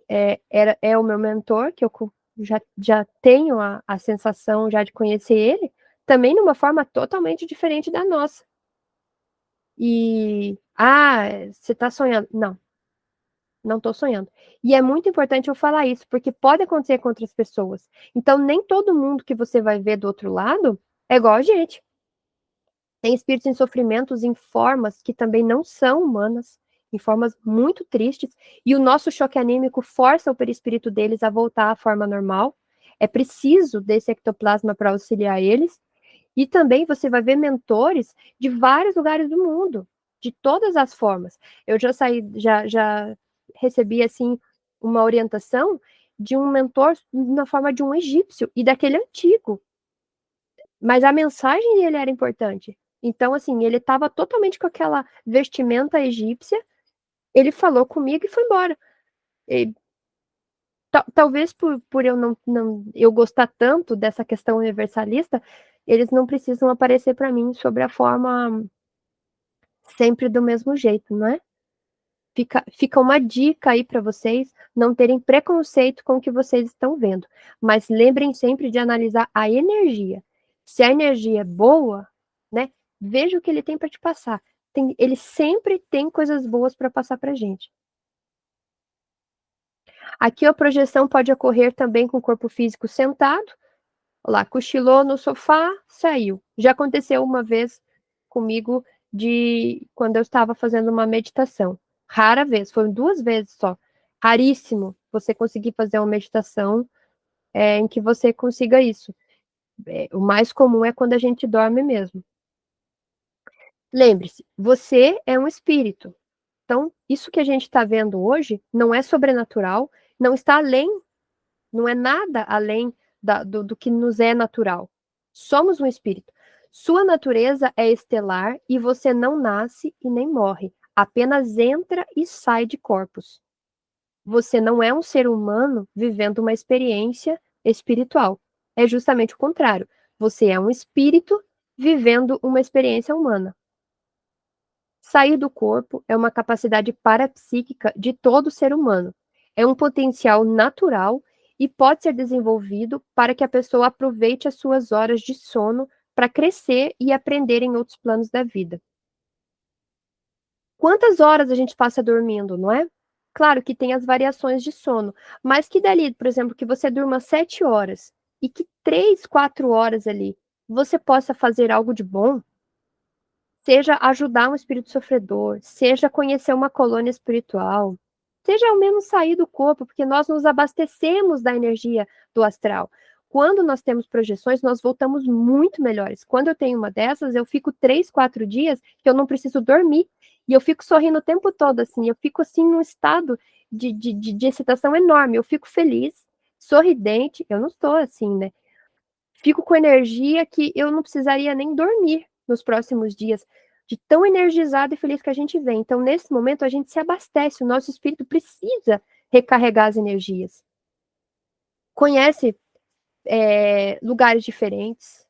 é o meu mentor, que eu já tenho a sensação já de conhecer ele, também numa forma totalmente diferente da nossa. E, você está sonhando? Não, não estou sonhando. E é muito importante eu falar isso, porque pode acontecer com outras pessoas. Então, nem todo mundo que você vai ver do outro lado é igual a gente. Tem espíritos em sofrimentos em formas que também não são humanas, em formas muito tristes, e o nosso choque anímico força o perispírito deles a voltar à forma normal. É preciso desse ectoplasma para auxiliar eles. E também você vai ver mentores de vários lugares do mundo, de todas as formas. Eu já recebi assim uma orientação de um mentor na forma de um egípcio e daquele antigo. Mas a mensagem dele era importante. Então, assim, ele estava totalmente com aquela vestimenta egípcia, ele falou comigo e foi embora. E, talvez por eu não eu gostar tanto dessa questão universalista, eles não precisam aparecer para mim sobre a forma sempre do mesmo jeito, não é? Fica uma dica aí para vocês não terem preconceito com o que vocês estão vendo, mas lembrem sempre de analisar a energia. Se a energia é boa, né? Veja o que ele tem para te passar. Ele sempre tem coisas boas para passar para gente. Aqui a projeção pode ocorrer também com o corpo físico sentado. Lá, cochilou no sofá, saiu. Já aconteceu uma vez comigo de quando eu estava fazendo uma meditação. Rara vez, foram 2 vezes só. Raríssimo você conseguir fazer uma meditação em que você consiga isso. O mais comum é quando a gente dorme mesmo. Lembre-se, você é um espírito. Então, isso que a gente está vendo hoje não é sobrenatural, não está além, não é nada além do que nos é natural. Somos um espírito. Sua natureza é estelar e você não nasce e nem morre, apenas entra e sai de corpos. Você não é um ser humano vivendo uma experiência espiritual. É justamente o contrário. Você é um espírito vivendo uma experiência humana. Sair do corpo é uma capacidade parapsíquica de todo ser humano. É um potencial natural e pode ser desenvolvido para que a pessoa aproveite as suas horas de sono para crescer e aprender em outros planos da vida. Quantas horas a gente passa dormindo, não é? Claro que tem as variações de sono, mas que dali, por exemplo, que você durma 7 horas e que 3, 4 horas ali você possa fazer algo de bom, seja ajudar um espírito sofredor, seja conhecer uma colônia espiritual, seja ao menos sair do corpo, porque nós nos abastecemos da energia do astral. Quando nós temos projeções, nós voltamos muito melhores. Quando eu tenho uma dessas, eu fico 3, 4 dias que eu não preciso dormir. E eu fico sorrindo o tempo todo, assim, eu fico, assim, num estado de excitação enorme, eu fico feliz, sorridente, eu não estou assim, né, fico com energia que eu não precisaria nem dormir nos próximos dias, de tão energizado e feliz que a gente vem. Então, nesse momento, a gente se abastece, o nosso espírito precisa recarregar as energias. Conhece lugares diferentes,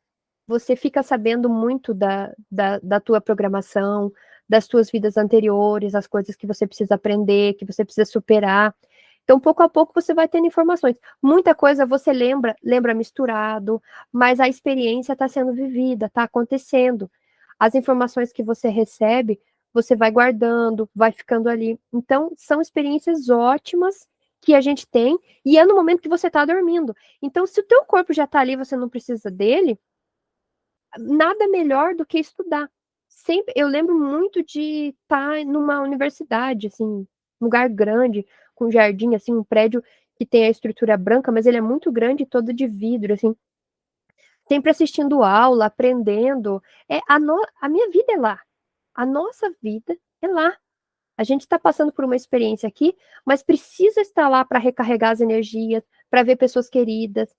você fica sabendo muito da tua programação, das tuas vidas anteriores, as coisas que você precisa aprender, que você precisa superar. Então, pouco a pouco, você vai tendo informações. Muita coisa você lembra misturado, mas a experiência está sendo vivida, está acontecendo. As informações que você recebe, você vai guardando, vai ficando ali. Então, são experiências ótimas que a gente tem, e é no momento que você está dormindo. Então, se o teu corpo já está ali, você não precisa dele, nada melhor do que estudar. Sempre, eu lembro muito de estar numa universidade, assim, um lugar grande, com jardim, assim, um prédio que tem a estrutura branca, mas ele é muito grande, todo de vidro, assim, sempre assistindo aula, aprendendo. A minha vida é lá, a nossa vida é lá. A gente está passando por uma experiência aqui, mas precisa estar lá para recarregar as energias, para ver pessoas queridas,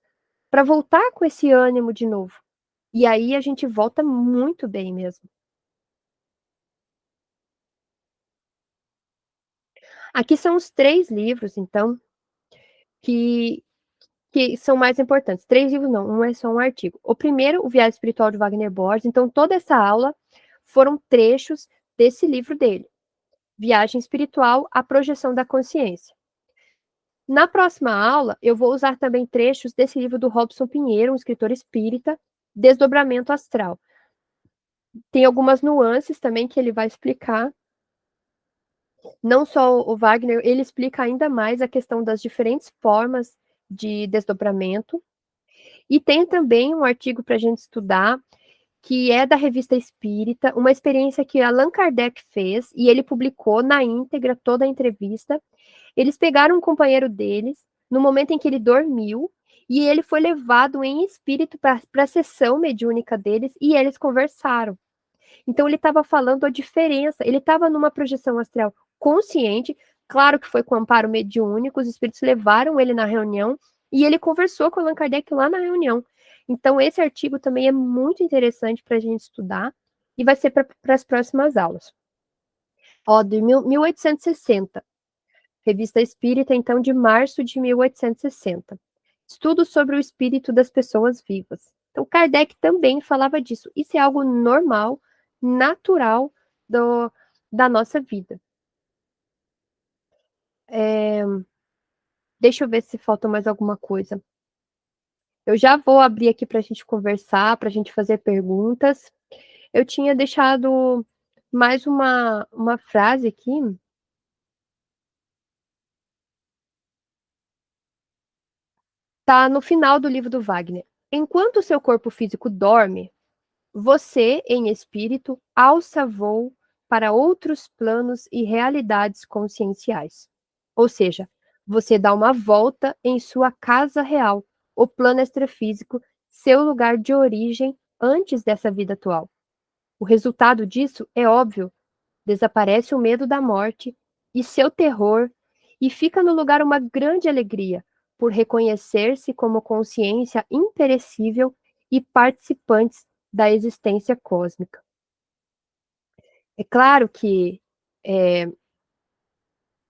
para voltar com esse ânimo de novo. E aí a gente volta muito bem mesmo. Aqui são os 3 livros, então, que que são mais importantes. 3 livros não, um é só um artigo. O primeiro, O Viagem Espiritual de Wagner Borges, então toda essa aula foram trechos desse livro dele, Viagem Espiritual, A Projeção da Consciência. Na próxima aula, eu vou usar também trechos desse livro do Robson Pinheiro, um escritor espírita, Desdobramento Astral. Tem algumas nuances também que ele vai explicar. Não só o Wagner, ele explica ainda mais a questão das diferentes formas de desdobramento. E tem também um artigo para a gente estudar, que é da Revista Espírita, uma experiência que Allan Kardec fez, e ele publicou na íntegra toda a entrevista. Eles pegaram um companheiro deles, no momento em que ele dormiu, e ele foi levado em espírito para a sessão mediúnica deles, e eles conversaram. Então, ele estava falando a diferença, ele estava numa projeção astral consciente, claro que foi com amparo mediúnico, os espíritos levaram ele na reunião, e ele conversou com Allan Kardec lá na reunião. Então, esse artigo também é muito interessante para a gente estudar, e vai ser para as próximas aulas. Ó, de 1860. Revista Espírita, então, de março de 1860. Estudo sobre o espírito das pessoas vivas. Então, Kardec também falava disso. Isso é algo normal, natural da nossa vida. Deixa eu ver se falta mais alguma coisa. Eu já vou abrir aqui para a gente conversar, para a gente fazer perguntas. Eu tinha deixado mais uma frase aqui. Tá no final do livro do Wagner. Enquanto o seu corpo físico dorme, você, em espírito, alça voo para outros planos e realidades conscienciais. Ou seja, você dá uma volta em sua casa real, o plano extrafísico, seu lugar de origem antes dessa vida atual. O resultado disso é óbvio: desaparece o medo da morte e seu terror, e fica no lugar uma grande alegria por reconhecer-se como consciência imperecível e participantes da existência cósmica. É claro que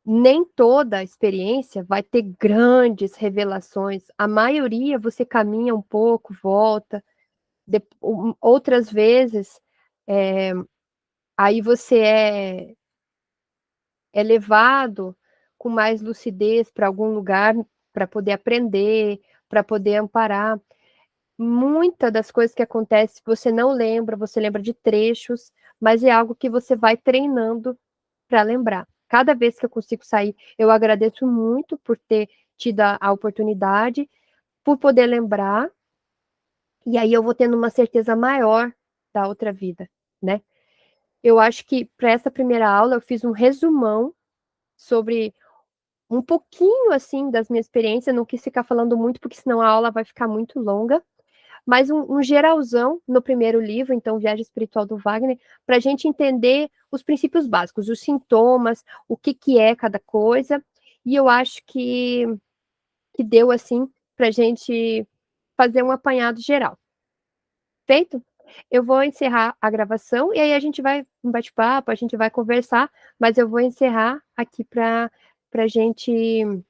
nem toda a experiência vai ter grandes revelações. A maioria você caminha um pouco, volta. Outras vezes, aí você é levado com mais lucidez para algum lugar para poder aprender, para poder amparar. Muitas das coisas que acontecem você não lembra, você lembra de trechos, mas é algo que você vai treinando para lembrar. Cada vez que eu consigo sair, eu agradeço muito por ter tido a oportunidade, por poder lembrar, e aí eu vou tendo uma certeza maior da outra vida, né? Eu acho que para essa primeira aula eu fiz um resumão sobre um pouquinho assim das minhas experiências, não quis ficar falando muito, porque senão a aula vai ficar muito longa, mas um geralzão no primeiro livro, então, Viagem Espiritual do Wagner, para a gente entender os princípios básicos, os sintomas, o que, que é cada coisa, e eu acho que deu, assim, para a gente fazer um apanhado geral. Feito? Eu vou encerrar a gravação e aí a gente vai um bate-papo, a gente vai conversar, mas eu vou encerrar aqui para gente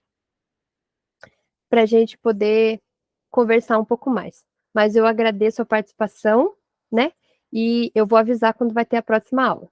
gente poder conversar um pouco mais. Mas eu agradeço a participação, né? E eu vou avisar quando vai ter a próxima aula.